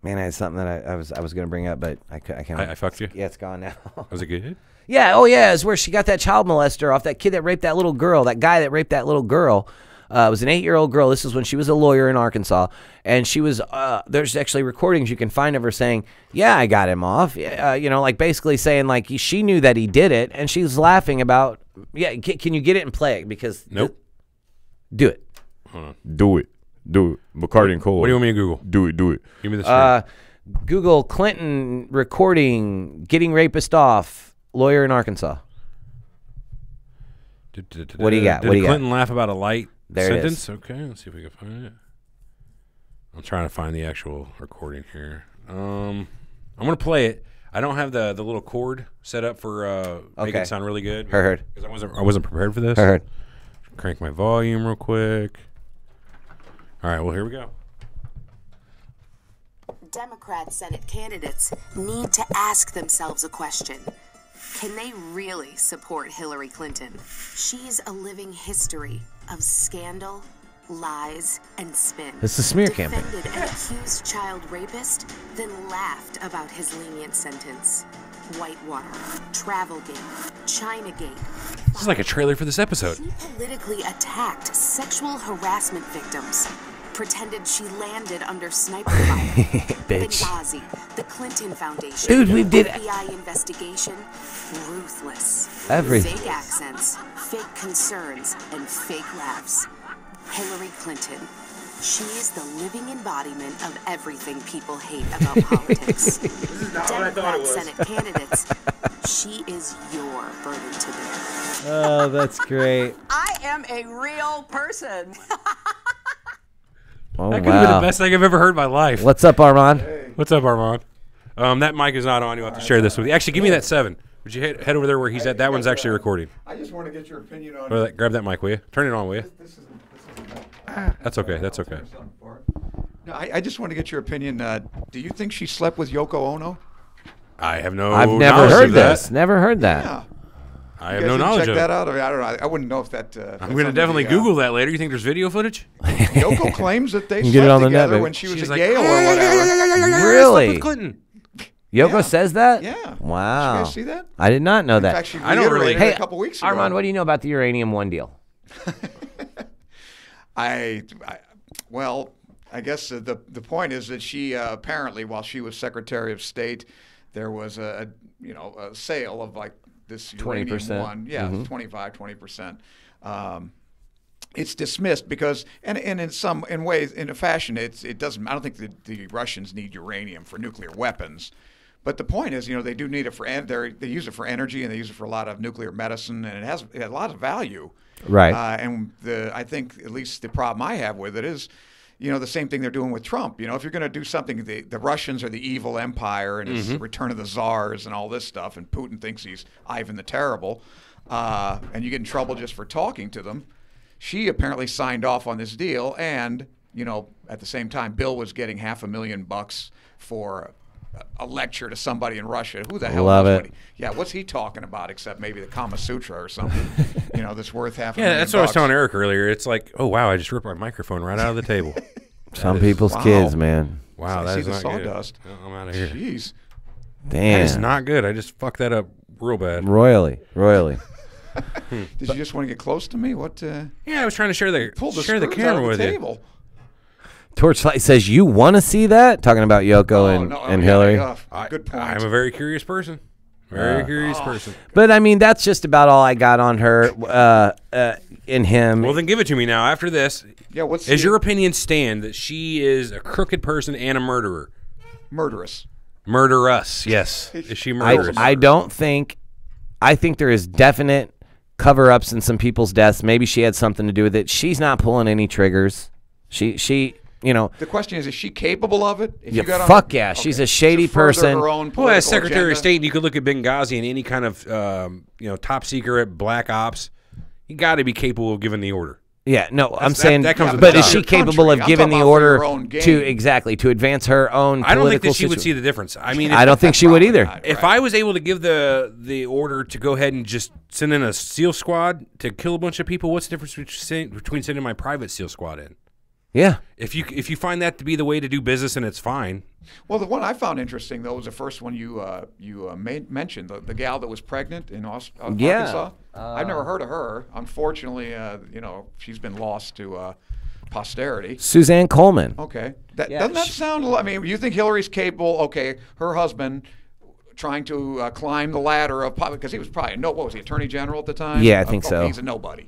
Speaker 1: Man, I had something that I was going to bring up, but I can't.
Speaker 2: I fucked you?
Speaker 1: Yeah, it's gone now.
Speaker 2: Was it good?
Speaker 1: Yeah. Oh, yeah. It's where she got that child molester off that kid that raped that little girl. That guy that raped that little girl. It was an 8-year-old girl. This is when she was a lawyer in Arkansas, and she was. There's actually recordings you can find of her saying, "Yeah, I got him off." Like basically saying like she knew that he did it, and she was laughing about. Yeah, can you get it and play it? Because
Speaker 2: Nope.
Speaker 1: Do it.
Speaker 2: Hold on.
Speaker 5: Do it. Bacardi and Cole.
Speaker 2: What do you want me to Google?
Speaker 5: Do it.
Speaker 2: Give me the screen.
Speaker 1: Google Clinton recording getting rapist off lawyer in Arkansas. What do you got?
Speaker 2: Did
Speaker 1: What do you got?
Speaker 2: Clinton laugh about a light
Speaker 1: There it
Speaker 2: sentence?
Speaker 1: is.
Speaker 2: Okay, let's see if we can find it. I'm trying to find the actual recording here. I'm gonna play it. I don't have the little cord set up for making
Speaker 1: Okay.
Speaker 2: it sound really good.
Speaker 1: Heard.
Speaker 2: Because I wasn't prepared for this.
Speaker 1: Heard.
Speaker 2: Crank my volume real quick. All right, well here we go.
Speaker 6: Democrat Senate candidates need to ask themselves a question. Can they really support Hillary Clinton? She's a living history of scandal, lies, and spin.
Speaker 1: It's a smear campaign.
Speaker 6: Defended an accused child rapist, then laughed about his lenient sentence. Whitewater, Travelgate, Chinagate.
Speaker 2: This is like a trailer for this episode.
Speaker 6: She politically attacked sexual harassment victims. Pretended she landed under sniper fire.
Speaker 1: Bitch.
Speaker 6: Benghazi, the Clinton Foundation.
Speaker 1: Dude, we did-
Speaker 6: FBI investigation. Ruthless.
Speaker 1: Everything.
Speaker 6: Fake accents, fake concerns, and fake laughs. Hillary Clinton. She is the living embodiment of everything people hate about politics. Democrat Senate candidates. She is your burden to bear.
Speaker 1: Oh, that's great.
Speaker 7: I am a real person.
Speaker 1: Oh,
Speaker 2: That could have been
Speaker 1: wow.
Speaker 2: the best thing I've ever heard in my life.
Speaker 1: What's up, Armand?
Speaker 2: What's up, Armand? That mic is not on. You have to share this with you. Actually, give me that 7. Would you head over there where he's at? That one's actually recording.
Speaker 4: I just want to get your opinion on
Speaker 2: Grab that mic, will you? Turn it on, will you?
Speaker 4: this. Isn't
Speaker 2: That's okay. That's okay.
Speaker 4: No, I just want to get your opinion. Do you think she slept with Yoko Ono?
Speaker 2: I have no.
Speaker 1: I've never
Speaker 2: knowledge
Speaker 1: heard
Speaker 2: of that.
Speaker 1: this. Never heard that.
Speaker 4: Yeah.
Speaker 2: I
Speaker 4: You
Speaker 2: have
Speaker 4: guys
Speaker 2: no
Speaker 4: didn't
Speaker 2: knowledge
Speaker 4: check
Speaker 2: of
Speaker 4: that
Speaker 2: it.
Speaker 4: out. I mean, I don't know. I wouldn't know if that.
Speaker 2: I'm going to definitely Google that later. You think there's video footage?
Speaker 4: Yoko claims that they
Speaker 1: You
Speaker 4: slept
Speaker 1: get it on the net,
Speaker 4: together
Speaker 1: baby.
Speaker 4: when she was
Speaker 2: She's
Speaker 4: a
Speaker 2: like,
Speaker 4: Gale or whatever.
Speaker 1: Really?
Speaker 2: With Clinton.
Speaker 1: Yoko
Speaker 4: Yeah.
Speaker 1: says that?
Speaker 4: Yeah.
Speaker 1: Wow.
Speaker 4: Did you guys see that?
Speaker 1: I did not know
Speaker 4: In
Speaker 1: that.
Speaker 4: fact, she
Speaker 2: I don't really-
Speaker 4: reiterated it a couple weeks ago.
Speaker 1: Armand, what do you know about the Uranium One deal?
Speaker 4: Well, I guess the point is that she apparently, while she was Secretary of State, there was a sale of like this uranium
Speaker 1: 20%.
Speaker 4: one. Yeah, 20%. It's dismissed because, and in a fashion, it doesn't. I don't think the Russians need uranium for nuclear weapons. But the point is, they do need it for, they use it for energy, and they use it for a lot of nuclear medicine, and it has a lot of value.
Speaker 1: Right.
Speaker 4: And I think at least the problem I have with it is, the same thing they're doing with Trump. If you're going to do something, the Russians are the evil empire, and it's the return of the czars and all this stuff, and Putin thinks he's Ivan the Terrible, and you get in trouble just for talking to them. She apparently signed off on this deal, and at the same time, Bill was getting $500,000 for a lecture to somebody in Russia. Who the hell
Speaker 1: Love
Speaker 4: knows
Speaker 1: it.
Speaker 4: what's he talking about except maybe the Kama Sutra or something, that's worth $500,000.
Speaker 2: Yeah, that's what I was telling Eric earlier. It's like, oh, wow, I just ripped my microphone right out of the table.
Speaker 1: Some people's kids, man.
Speaker 2: Wow,
Speaker 4: I
Speaker 2: that
Speaker 4: see
Speaker 2: is
Speaker 4: the
Speaker 2: not
Speaker 4: sawdust.
Speaker 2: good. I'm out of here.
Speaker 4: Jeez.
Speaker 1: Damn.
Speaker 2: That is not good. I just fucked that up real bad.
Speaker 1: Royally.
Speaker 4: Did you just want to get close to me? What?
Speaker 2: Yeah, I was trying to share the
Speaker 4: Pull the
Speaker 2: camera
Speaker 4: screws out of
Speaker 2: with
Speaker 4: the
Speaker 2: you.
Speaker 4: table.
Speaker 1: Torchlight says, you want to see that? Talking about Yoko and Hillary.
Speaker 4: Good point.
Speaker 2: I'm a very curious person. Very curious person.
Speaker 1: But, I mean, that's just about all I got on her in him.
Speaker 2: Well, then give it to me now. After this,
Speaker 4: Is
Speaker 2: your opinion stand that she is a crooked person and a murderer?
Speaker 4: Murderous.
Speaker 2: Murderous, yes. Is she murderous?
Speaker 1: I don't think. I think there is definite cover-ups in some people's deaths. Maybe she had something to do with it. She's not pulling any triggers. She
Speaker 4: The question is she capable of it? If
Speaker 1: fuck yeah. She's a shady person.
Speaker 2: Well, as Secretary of State, you could look at Benghazi and any kind of top secret black ops. You got to be capable of giving the order.
Speaker 1: Yeah, no, I'm saying,
Speaker 2: that comes with
Speaker 1: but
Speaker 2: the
Speaker 1: is
Speaker 2: job.
Speaker 1: she capable of giving the order to advance her own political
Speaker 2: I don't think that she would see the difference. I mean,
Speaker 1: I don't think she would either.
Speaker 2: If I was able to give the order to go ahead and just send in a SEAL squad to kill a bunch of people, what's the difference between sending my private SEAL squad in?
Speaker 1: Yeah.
Speaker 2: If you find that to be the way to do business and it's fine.
Speaker 4: Well, the one I found interesting though was the first one you mentioned, the gal that was pregnant in Arkansas. I've never heard of her. Unfortunately, she's been lost to posterity.
Speaker 1: Suzanne Coleman.
Speaker 4: Okay, doesn't that sound? I mean, you think Hillary's capable? Okay, her husband trying to climb the ladder of because he was probably what was he, Attorney General at the time?
Speaker 1: Yeah, I think so.
Speaker 4: He's a nobody.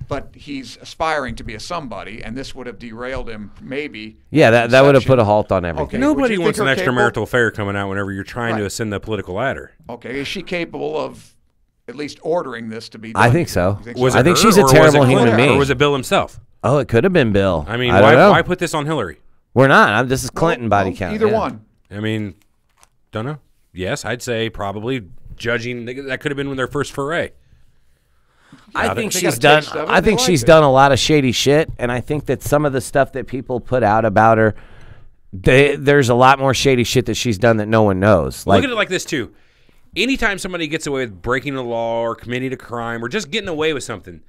Speaker 4: But he's aspiring to be a somebody, and this would have derailed him, maybe.
Speaker 1: Yeah, that would have put a halt on everything.
Speaker 4: Okay.
Speaker 2: Nobody wants an extramarital affair coming out whenever you're trying to ascend the political ladder.
Speaker 4: Okay, is she capable of at least ordering this to be done?
Speaker 1: I think so.
Speaker 2: I think
Speaker 1: she's a terrible human being.
Speaker 2: Or was it Bill himself?
Speaker 1: Oh, it could have been Bill.
Speaker 2: I mean,
Speaker 1: don't
Speaker 2: why put this on Hillary?
Speaker 1: We're not. This is Clinton body count.
Speaker 4: Either one.
Speaker 2: I mean, don't know. Yes, I'd say probably judging that could have been their first foray.
Speaker 1: I think she's done. I think she's done a lot of shady shit, and I think that some of the stuff that people put out about her, there's a lot more shady shit that she's done that no one knows.
Speaker 2: Look at it like this too. Anytime somebody gets away with breaking the law or committing a crime or just getting away with something,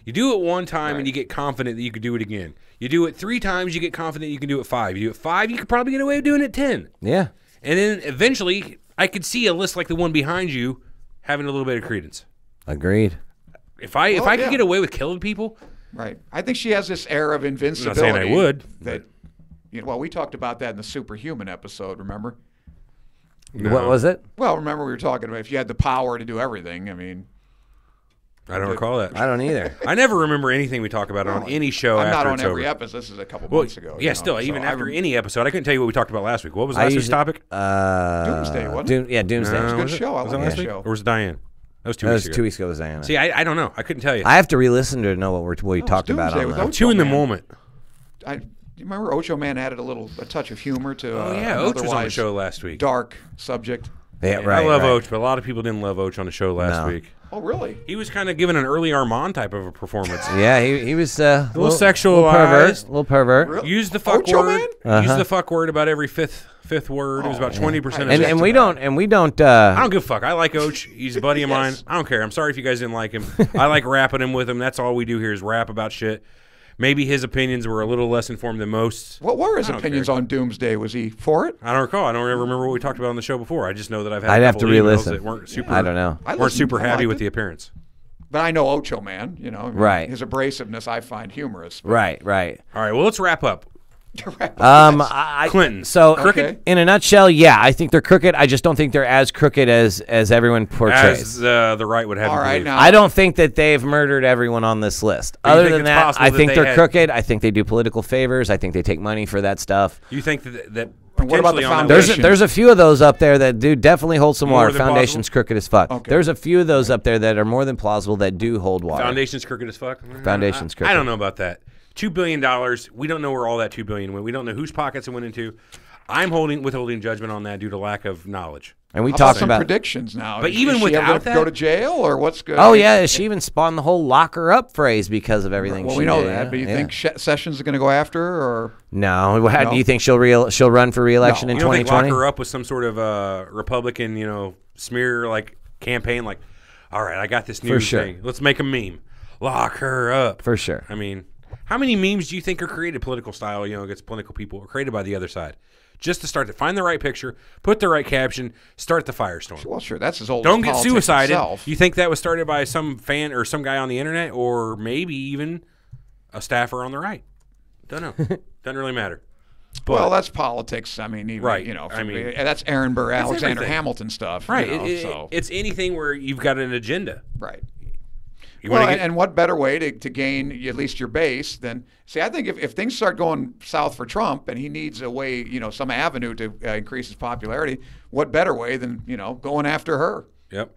Speaker 2: you do it one time and you get confident that you could do it again. You do it 3 times, you get confident you can do it 5. You do it 5, you could probably get away with doing it 10.
Speaker 1: Yeah.
Speaker 2: And then eventually, I could see a list like the one behind you having a little bit of credence.
Speaker 1: Agreed.
Speaker 2: If I could get away with killing people,
Speaker 4: right? I think she has this air of invincibility.
Speaker 2: I'm not saying I would.
Speaker 4: That, we talked about that in the Superhuman episode. Remember?
Speaker 2: No.
Speaker 1: What was it?
Speaker 4: Well, remember we were talking about if you had the power to do everything. I mean,
Speaker 2: I don't recall that.
Speaker 1: I don't either.
Speaker 2: I never remember anything we talk about on any show.
Speaker 4: I'm not
Speaker 2: after
Speaker 4: on
Speaker 2: it's
Speaker 4: every
Speaker 2: over.
Speaker 4: episode. This is a couple months ago.
Speaker 2: Yeah, still, even after any episode, I couldn't tell you what we talked about last week. What was last week's topic?
Speaker 4: Doomsday, wasn't it?
Speaker 1: Doomsday.
Speaker 4: It was a good
Speaker 2: was
Speaker 4: show. I
Speaker 2: was
Speaker 4: like
Speaker 2: that last
Speaker 4: that
Speaker 2: week?
Speaker 4: show.
Speaker 2: Or was it Diane? That was 2
Speaker 1: That
Speaker 2: weeks
Speaker 1: was
Speaker 2: ago.
Speaker 1: 2 weeks ago was Diana.
Speaker 2: See, I don't know. I couldn't tell you.
Speaker 1: I have to re-listen to know what we talked about
Speaker 4: Doomsday
Speaker 1: on
Speaker 4: with
Speaker 1: that.
Speaker 4: Ocho
Speaker 2: Two in the
Speaker 4: Man.
Speaker 2: moment.
Speaker 4: You remember Ocho Man added a touch of humor to an
Speaker 2: Oach was on the
Speaker 4: otherwise
Speaker 2: show last week.
Speaker 4: dark subject.
Speaker 1: Yeah, right.
Speaker 2: I love
Speaker 1: right.
Speaker 2: Oach, but a lot of people didn't love Oach on the show last
Speaker 1: No.
Speaker 2: week.
Speaker 4: Oh, really?
Speaker 2: He was kind of giving an early Armand type of a performance.
Speaker 1: Yeah, he was a
Speaker 2: little sexualized.
Speaker 1: little pervert.
Speaker 4: Really?
Speaker 2: Use the fuck
Speaker 4: Ocho
Speaker 2: word.
Speaker 4: Man?
Speaker 2: Use the fuck word about every fifth word. It was about 20% of
Speaker 1: And we don't.
Speaker 2: I don't give a fuck. I like Oach. He's a buddy of mine. I don't care. I'm sorry if you guys didn't like him. I like rapping him with him. That's all we do here is rap about shit. Maybe his opinions were a little less informed than most.
Speaker 4: What were his opinions on Doomsday? Was he for it?
Speaker 2: I don't recall. I don't remember what we talked about on the show before. I just know that I've had
Speaker 1: I'd
Speaker 2: a
Speaker 1: have
Speaker 2: couple
Speaker 1: to
Speaker 2: of emails
Speaker 1: re-listen.
Speaker 2: that weren't super.
Speaker 1: I don't know.
Speaker 2: Weren't super
Speaker 4: I
Speaker 2: happy
Speaker 4: liked
Speaker 2: with
Speaker 4: it.
Speaker 2: the appearance.
Speaker 4: But I know Ocho Man.
Speaker 1: Right.
Speaker 4: His abrasiveness I find humorous.
Speaker 1: Right.
Speaker 2: All right. Well, let's wrap up. Clinton.
Speaker 1: So
Speaker 4: Okay.
Speaker 1: in a nutshell, yeah, I think they're crooked. I just don't think they're as crooked as everyone portrays.
Speaker 2: As the right would have
Speaker 4: All
Speaker 2: you
Speaker 4: right,
Speaker 2: believe.
Speaker 4: now
Speaker 1: I don't think that they've murdered everyone on this list.
Speaker 2: you
Speaker 1: Other
Speaker 2: think
Speaker 1: than
Speaker 2: it's
Speaker 1: that,
Speaker 2: possible
Speaker 1: I
Speaker 2: that
Speaker 1: think
Speaker 2: they
Speaker 1: they're
Speaker 2: had-
Speaker 1: crooked. I think they do political favors. I think they take money for that stuff.
Speaker 2: You think that
Speaker 4: And what about the
Speaker 2: potentially on that
Speaker 4: foundation?
Speaker 2: list-
Speaker 1: There's a few of those up there that do definitely hold some
Speaker 2: More
Speaker 1: water.
Speaker 2: than
Speaker 1: Foundation's crooked as fuck.
Speaker 4: Okay.
Speaker 1: There's a few of those up there that are more than plausible that do hold water.
Speaker 2: Foundation's crooked as fuck.
Speaker 1: Foundation's
Speaker 2: I
Speaker 1: crooked.
Speaker 2: don't know about that. $2 billion. We don't know where all that $2 billion went. We don't know whose pockets it went into. I'm withholding judgment on that due to lack of knowledge.
Speaker 1: And we
Speaker 4: How about
Speaker 1: talked
Speaker 4: some
Speaker 1: about.
Speaker 4: predictions now?
Speaker 2: But
Speaker 4: Is
Speaker 2: even
Speaker 4: she
Speaker 2: without
Speaker 4: ever
Speaker 2: that-
Speaker 4: go to jail or what's good?
Speaker 1: Oh yeah, she even spawned the whole "lock her up" phrase because of everything.
Speaker 4: Well,
Speaker 1: she
Speaker 4: we know
Speaker 1: did.
Speaker 4: that, but you
Speaker 1: Yeah.
Speaker 4: think Sessions is going to go after her, or
Speaker 1: No. How,
Speaker 4: No?
Speaker 1: do you think she'll run for re-election
Speaker 4: No.
Speaker 1: in
Speaker 2: You don't think
Speaker 1: 2020?
Speaker 2: lock her up with some sort of Republican, smear campaign? Like, all right, I got this new
Speaker 1: sure.
Speaker 2: thing. Let's make a meme. Lock her up.
Speaker 1: For sure.
Speaker 2: I mean, how many memes do you think are created political style, against political people, or created by the other side? Just to start to find the right picture, put the right caption, start the firestorm.
Speaker 4: well, sure, that's as old.
Speaker 2: Don't
Speaker 4: as
Speaker 2: get
Speaker 4: politics
Speaker 2: suicided.
Speaker 4: itself.
Speaker 2: You think that was started by some fan or some guy on the internet, or maybe even a staffer on the right? Don't know. Doesn't really matter. But,
Speaker 4: Well, that's politics. I mean, even,
Speaker 2: Right.
Speaker 4: that's Aaron Burr, Alexander
Speaker 2: everything.
Speaker 4: Hamilton stuff.
Speaker 2: right.
Speaker 4: So
Speaker 2: It's anything where you've got an agenda.
Speaker 4: right.
Speaker 2: You
Speaker 4: Well,
Speaker 2: want to get
Speaker 4: and what better way to gain at least your base than see? I think if things start going south for Trump and he needs a way, some avenue to increase his popularity, what better way than going after her?
Speaker 2: Yep.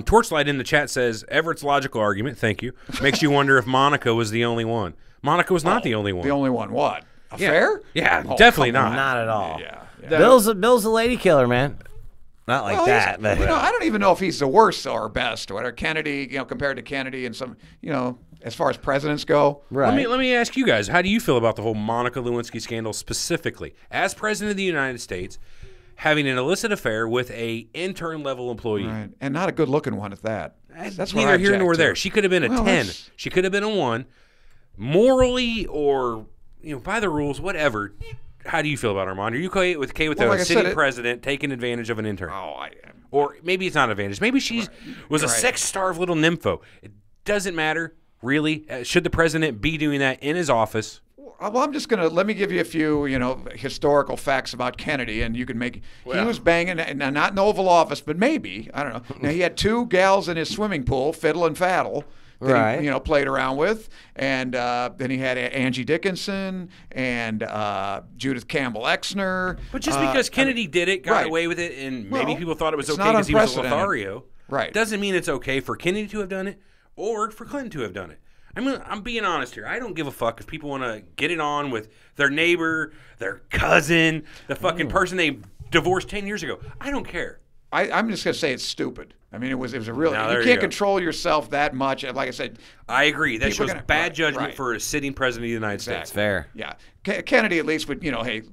Speaker 2: Torchlight in the chat says Everett's logical argument, thank you, makes you wonder if Monica was the only one. Monica was not the only one.
Speaker 4: The only one. What?
Speaker 2: Yeah.
Speaker 4: Affair?
Speaker 2: Yeah,
Speaker 4: Oh,
Speaker 2: definitely
Speaker 4: come
Speaker 2: not.
Speaker 1: Not at all.
Speaker 4: Yeah.
Speaker 1: Bill's a lady killer, man. Not like
Speaker 4: Well,
Speaker 1: that, but
Speaker 4: I don't even know if he's the worst or best or whatever. Kennedy, compared to Kennedy and some, as far as presidents go.
Speaker 1: right.
Speaker 2: Let me ask you guys, how do you feel about the whole Monica Lewinsky scandal specifically? As president of the United States, having an illicit affair with a intern level employee.
Speaker 4: Right. And not a good looking one at that. That's what
Speaker 2: Neither
Speaker 4: I
Speaker 2: here nor
Speaker 4: object
Speaker 2: there.
Speaker 4: to.
Speaker 2: She could have been a
Speaker 4: Well,
Speaker 2: 10.
Speaker 4: that's-
Speaker 2: She could have been a 1. Morally or by the rules, whatever. How do you feel about Armand? Are you okay with
Speaker 4: Well,
Speaker 2: a
Speaker 4: like I
Speaker 2: sitting
Speaker 4: said,
Speaker 2: president taking advantage of an intern?
Speaker 4: Oh,
Speaker 2: Or maybe it's not advantage. Maybe she was a
Speaker 4: Right.
Speaker 2: sex-starved little nympho. It doesn't matter, really. Should the president be doing that in his office?
Speaker 4: Well, I'm just gonna let me give you a few, historical facts about Kennedy, and you can make. He was banging, and not in the Oval Office, but maybe I don't know. Now he had 2 gals in his swimming pool, Fiddle and Faddle, that
Speaker 1: Right.
Speaker 4: he, played around with, and then he had Angie Dickinson and Judith Campbell Exner.
Speaker 2: But just because Kennedy did it, got
Speaker 4: right.
Speaker 2: away with it, and maybe
Speaker 4: Well,
Speaker 2: people thought it was
Speaker 4: it's
Speaker 2: okay
Speaker 4: not
Speaker 2: because he was a
Speaker 4: unprecedented.
Speaker 2: Lothario,
Speaker 4: Right.
Speaker 2: doesn't mean it's okay for Kennedy to have done it or for Clinton to have done it. I mean, I'm being honest here. I don't give a fuck if people want to get it on with their neighbor, their cousin, the fucking person they divorced 10 years ago. I don't care.
Speaker 4: I'm just gonna say it's stupid. I mean, it was a real.
Speaker 2: Now,
Speaker 4: You
Speaker 2: there
Speaker 4: can't
Speaker 2: you go.
Speaker 4: control yourself that much. Like I said,
Speaker 2: I agree. That
Speaker 4: People are
Speaker 2: shows
Speaker 4: gonna-
Speaker 2: bad
Speaker 4: right,
Speaker 2: judgment
Speaker 4: right.
Speaker 2: for a sitting president of the United States.
Speaker 1: fair.
Speaker 4: yeah, Kennedy at least would, hey,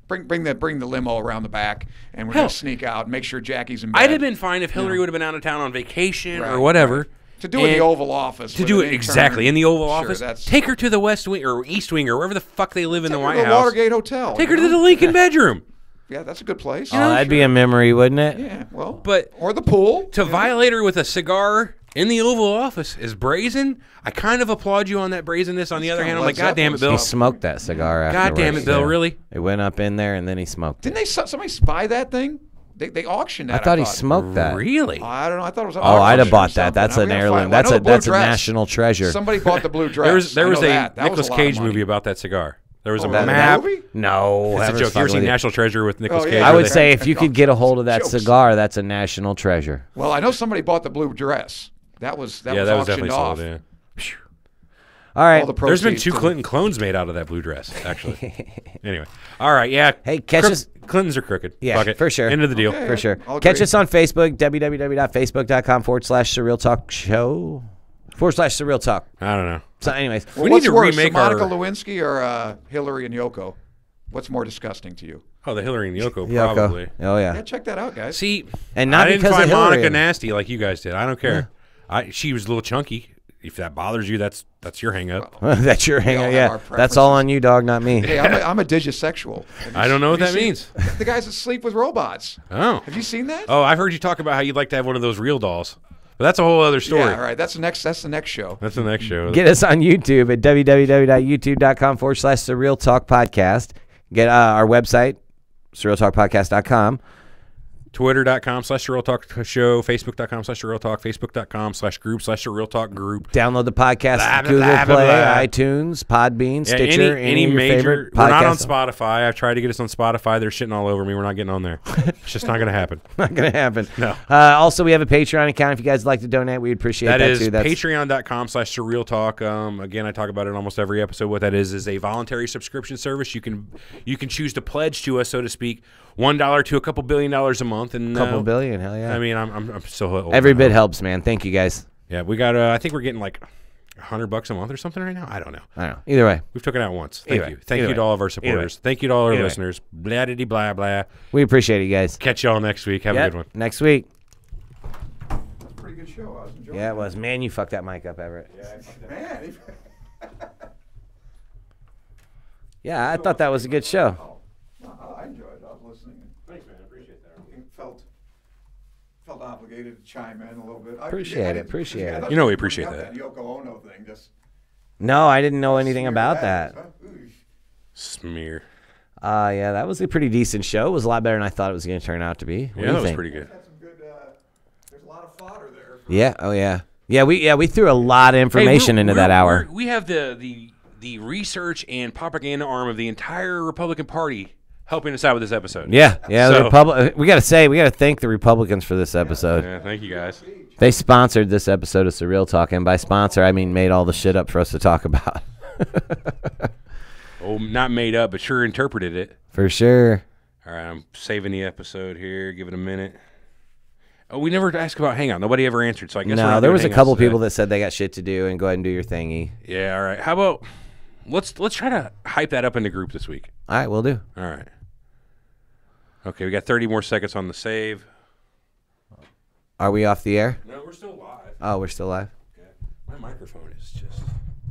Speaker 4: bring the limo around the back, and we're
Speaker 2: Hell.
Speaker 4: gonna sneak out and make sure Jackie's in bed.
Speaker 2: I'd have been fine if Hillary would have been out of town on vacation
Speaker 4: Right,
Speaker 2: or whatever.
Speaker 4: to do it in
Speaker 2: And
Speaker 4: the Oval Office.
Speaker 2: To
Speaker 4: with
Speaker 2: do
Speaker 4: an
Speaker 2: it
Speaker 4: intern.
Speaker 2: exactly in the Oval
Speaker 4: Sure,
Speaker 2: Office.
Speaker 4: that's-
Speaker 2: Take her to the West Wing or East Wing or wherever the fuck they live in the
Speaker 4: Take her
Speaker 2: White
Speaker 4: to the
Speaker 2: House.
Speaker 4: Watergate Hotel.
Speaker 2: Take her to the Lincoln bedroom.
Speaker 4: Yeah, that's a good place.
Speaker 1: Oh, that'd be a memory, wouldn't it?
Speaker 4: Yeah, well,
Speaker 2: But
Speaker 4: or the pool.
Speaker 2: to violate her with a cigar in the Oval Office is brazen. I kind of applaud you on that brazenness. On the other
Speaker 4: kinda
Speaker 2: hand, I'm
Speaker 4: Led
Speaker 2: like, God damn it,
Speaker 4: Zeppelin
Speaker 2: Bill.
Speaker 1: He smoked that cigar afterwards.
Speaker 2: God damn it, Bill,
Speaker 1: yeah.
Speaker 2: really?
Speaker 1: It went up in there and then he smoked it.
Speaker 4: Didn't somebody spy that thing? They auctioned that.
Speaker 1: I thought he smoked that.
Speaker 2: Really?
Speaker 4: I don't know. I thought it was.
Speaker 1: Oh, I'd have bought that.
Speaker 4: something.
Speaker 1: That's
Speaker 4: I'm
Speaker 1: an
Speaker 4: gonna
Speaker 1: heirloom.
Speaker 4: find- well, I know the blue
Speaker 1: That's a
Speaker 4: dress.
Speaker 1: national treasure.
Speaker 4: Somebody bought the blue dress.
Speaker 2: There was
Speaker 4: I know
Speaker 2: a
Speaker 4: that. That was
Speaker 2: Nicolas
Speaker 4: a lot of
Speaker 2: Cage
Speaker 4: money.
Speaker 2: movie about that cigar. There was a
Speaker 4: Oh, that
Speaker 2: map.
Speaker 4: movie?
Speaker 1: No,
Speaker 2: It's a joke. You ever seen National Treasure with Nicolas
Speaker 4: Oh,
Speaker 2: Cage?
Speaker 4: yeah.
Speaker 1: I
Speaker 2: where
Speaker 1: would
Speaker 2: they-
Speaker 1: say if you could get a hold of that
Speaker 4: Jokes.
Speaker 1: cigar, that's a national treasure.
Speaker 4: Well, I know somebody bought the blue dress. That was
Speaker 2: yeah, that was
Speaker 4: auctioned
Speaker 2: definitely
Speaker 4: off.
Speaker 2: sold. Yeah.
Speaker 1: All right.
Speaker 4: All the
Speaker 2: There's been
Speaker 4: proceeds
Speaker 2: 2
Speaker 4: to-
Speaker 2: Clinton clones made out of that blue dress, actually. Anyway, all right, yeah.
Speaker 1: Hey, catch us-
Speaker 2: Clintons are crooked.
Speaker 1: Yeah,
Speaker 2: Fuck it.
Speaker 1: for sure.
Speaker 2: End of the deal.
Speaker 4: Okay.
Speaker 1: For sure.
Speaker 4: I'll
Speaker 1: Catch
Speaker 4: agree.
Speaker 1: us on Facebook, www.facebook.com/Surreal Talk Show /Surreal Talk.
Speaker 2: I don't know.
Speaker 1: So, anyways,
Speaker 4: Well,
Speaker 2: We
Speaker 4: what's
Speaker 2: need to
Speaker 4: worse,
Speaker 2: remake
Speaker 4: Monica
Speaker 2: our-
Speaker 4: Lewinsky or Hillary and Yoko? What's more disgusting to you?
Speaker 2: Oh, the Hillary and Yoko,
Speaker 1: Yoko.
Speaker 2: probably.
Speaker 1: Oh, yeah.
Speaker 4: Yeah, check that out, guys.
Speaker 2: See,
Speaker 1: And not
Speaker 2: I didn't
Speaker 1: because of
Speaker 2: find
Speaker 1: Hillary.
Speaker 2: Monica nasty like you guys did. I don't care. She was a little chunky. If that bothers you, that's your hang up.
Speaker 1: That's your hang
Speaker 4: all
Speaker 1: up.
Speaker 4: have
Speaker 1: Yeah.
Speaker 4: our
Speaker 1: That's all
Speaker 4: preferences.
Speaker 1: on you, dog, not me.
Speaker 4: Hey, I'm a digisexual.
Speaker 2: I don't know what
Speaker 4: Have
Speaker 2: that
Speaker 4: you seen-
Speaker 2: means.
Speaker 4: The guys that sleep with robots.
Speaker 2: Oh.
Speaker 4: Have you seen that?
Speaker 2: Oh, I've heard you talk about how you'd like to have one of those real dolls. But that's a whole other story.
Speaker 4: Yeah, all right. That's the next show.
Speaker 2: That's the next show.
Speaker 1: Get us on YouTube at www.youtube.com/Surreal Talk Podcast. Get our website, surrealtalkpodcast.com.
Speaker 2: Twitter.com/Surreal Talk Show, Facebook.com/Surreal Talk, Facebook.com/group/Surreal Talk Group.
Speaker 1: Download the podcast,
Speaker 2: Blah, blah,
Speaker 1: Google
Speaker 2: blah,
Speaker 1: Play,
Speaker 2: blah, blah.
Speaker 1: iTunes, Podbean,
Speaker 2: Yeah,
Speaker 1: Stitcher,
Speaker 2: any
Speaker 1: of your
Speaker 2: major.
Speaker 1: favorite
Speaker 2: We're not on
Speaker 1: podcasts.
Speaker 2: Spotify. I've tried to get us on Spotify. They're shitting all over me. We're not getting on there. It's just not going to happen.
Speaker 1: Not going to happen.
Speaker 2: No.
Speaker 1: Also, we have a Patreon account. If you guys would like to donate, we'd appreciate that,
Speaker 2: That is
Speaker 1: too. That's
Speaker 2: patreon.com/Surreal Talk. Again, I talk about it in almost every episode. What that is a voluntary subscription service. You can choose to pledge to us, so to speak, $1 to a couple $1 billion a month. And
Speaker 1: couple billion. Hell yeah.
Speaker 2: I mean, I'm still old
Speaker 1: Every
Speaker 2: now.
Speaker 1: bit helps, man. Thank you, guys.
Speaker 2: Yeah, we got. I think we're getting like $100 a month or something right now. I don't know.
Speaker 1: I don't know. Either way,
Speaker 2: We've taken it out once. Thank
Speaker 1: Either
Speaker 2: you.
Speaker 1: way.
Speaker 2: Thank
Speaker 1: Either
Speaker 2: you to
Speaker 1: way.
Speaker 2: all of our supporters. Thank you to all our listeners. Blah diddy blah blah.
Speaker 1: we appreciate it, you guys.
Speaker 2: Catch y'all next week. Have a
Speaker 1: Yep.
Speaker 2: good one.
Speaker 1: Next week.
Speaker 4: Pretty good show. I was enjoying
Speaker 1: Yeah, it was. Man, you fucked that mic up, Everett.
Speaker 4: Man,
Speaker 1: Yeah, I thought that was a good show.
Speaker 4: I enjoyed it. I was listening.
Speaker 2: Thanks, man. I appreciate that.
Speaker 4: Felt obligated to chime in a little bit.
Speaker 1: Appreciate it.
Speaker 2: You know we appreciate that.
Speaker 4: Yoko Ono thing. Just
Speaker 1: No, I didn't know anything about that.
Speaker 2: Smear.
Speaker 1: Yeah, that was a pretty decent show. It was a lot better than I thought it was going to turn out to be. What do
Speaker 2: Yeah,
Speaker 1: you
Speaker 2: that was
Speaker 1: think?
Speaker 2: pretty good.
Speaker 4: had some good. There's a lot of fodder there.
Speaker 1: Yeah. Oh yeah. Yeah. We threw a lot of information into that hour.
Speaker 2: We have the research and propaganda arm of the entire Republican Party helping us out with this episode.
Speaker 1: Yeah. Yeah.
Speaker 2: So-
Speaker 1: The we got to thank the Republicans for this episode.
Speaker 2: Yeah, thank you guys.
Speaker 1: They sponsored this episode of Surreal Talk, and by sponsor I mean made all the shit up for us to talk about.
Speaker 2: Oh, not made up, but sure interpreted it.
Speaker 1: For sure.
Speaker 2: All right, I'm saving the episode here. Give it a minute. Oh, we never asked about Hangout. Nobody ever answered, so I guess we're
Speaker 1: No,
Speaker 2: not
Speaker 1: there
Speaker 2: doing
Speaker 1: was a
Speaker 2: Hangouts
Speaker 1: couple
Speaker 2: today.
Speaker 1: people that said they got shit to do, and go ahead and do your thingy.
Speaker 2: Yeah, all right. How about let's try to hype that up in the group this week.
Speaker 1: All right, we'll do.
Speaker 2: All right. Okay, we got 30 more seconds on the save.
Speaker 1: Are we off the air?
Speaker 2: No, we're still live.
Speaker 1: Oh, we're still live.
Speaker 2: Okay. My microphone is just.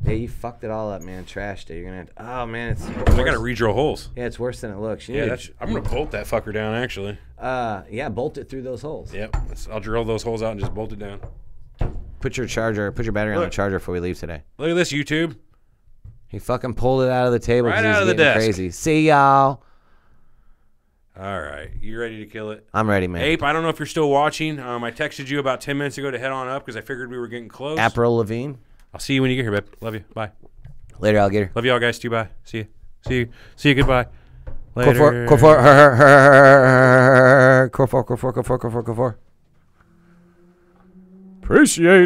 Speaker 1: Yeah, you fucked it all up, man. Trashed it. You're gonna. Oh man, it's.
Speaker 2: I gotta redrill holes.
Speaker 1: Yeah, it's worse than it looks. You
Speaker 2: Yeah,
Speaker 1: need
Speaker 2: that's. I'm gonna bolt that fucker down. Actually.
Speaker 1: yeah, bolt it through those holes.
Speaker 2: Yep. I'll drill those holes out and just bolt it down.
Speaker 1: Put your battery on the
Speaker 2: Look.
Speaker 1: charger before we leave today.
Speaker 2: Look at this, YouTube.
Speaker 1: He fucking pulled it out of the table.
Speaker 2: Right
Speaker 1: 'cause he
Speaker 2: out
Speaker 1: was
Speaker 2: of the
Speaker 1: getting
Speaker 2: desk.
Speaker 1: Crazy. See y'all.
Speaker 2: All right, you ready to kill it?
Speaker 1: I'm ready, man.
Speaker 2: Ape, I don't know if you're still watching. I texted you about 10 minutes ago to head on up because I figured we were getting close.
Speaker 1: April Lavigne.
Speaker 2: I'll see you when you get here, babe. Love you. Bye.
Speaker 1: Later, alligator.
Speaker 2: Love you all, guys. Too. Bye. See you. See you. Goodbye.
Speaker 1: Core four. Appreciate it.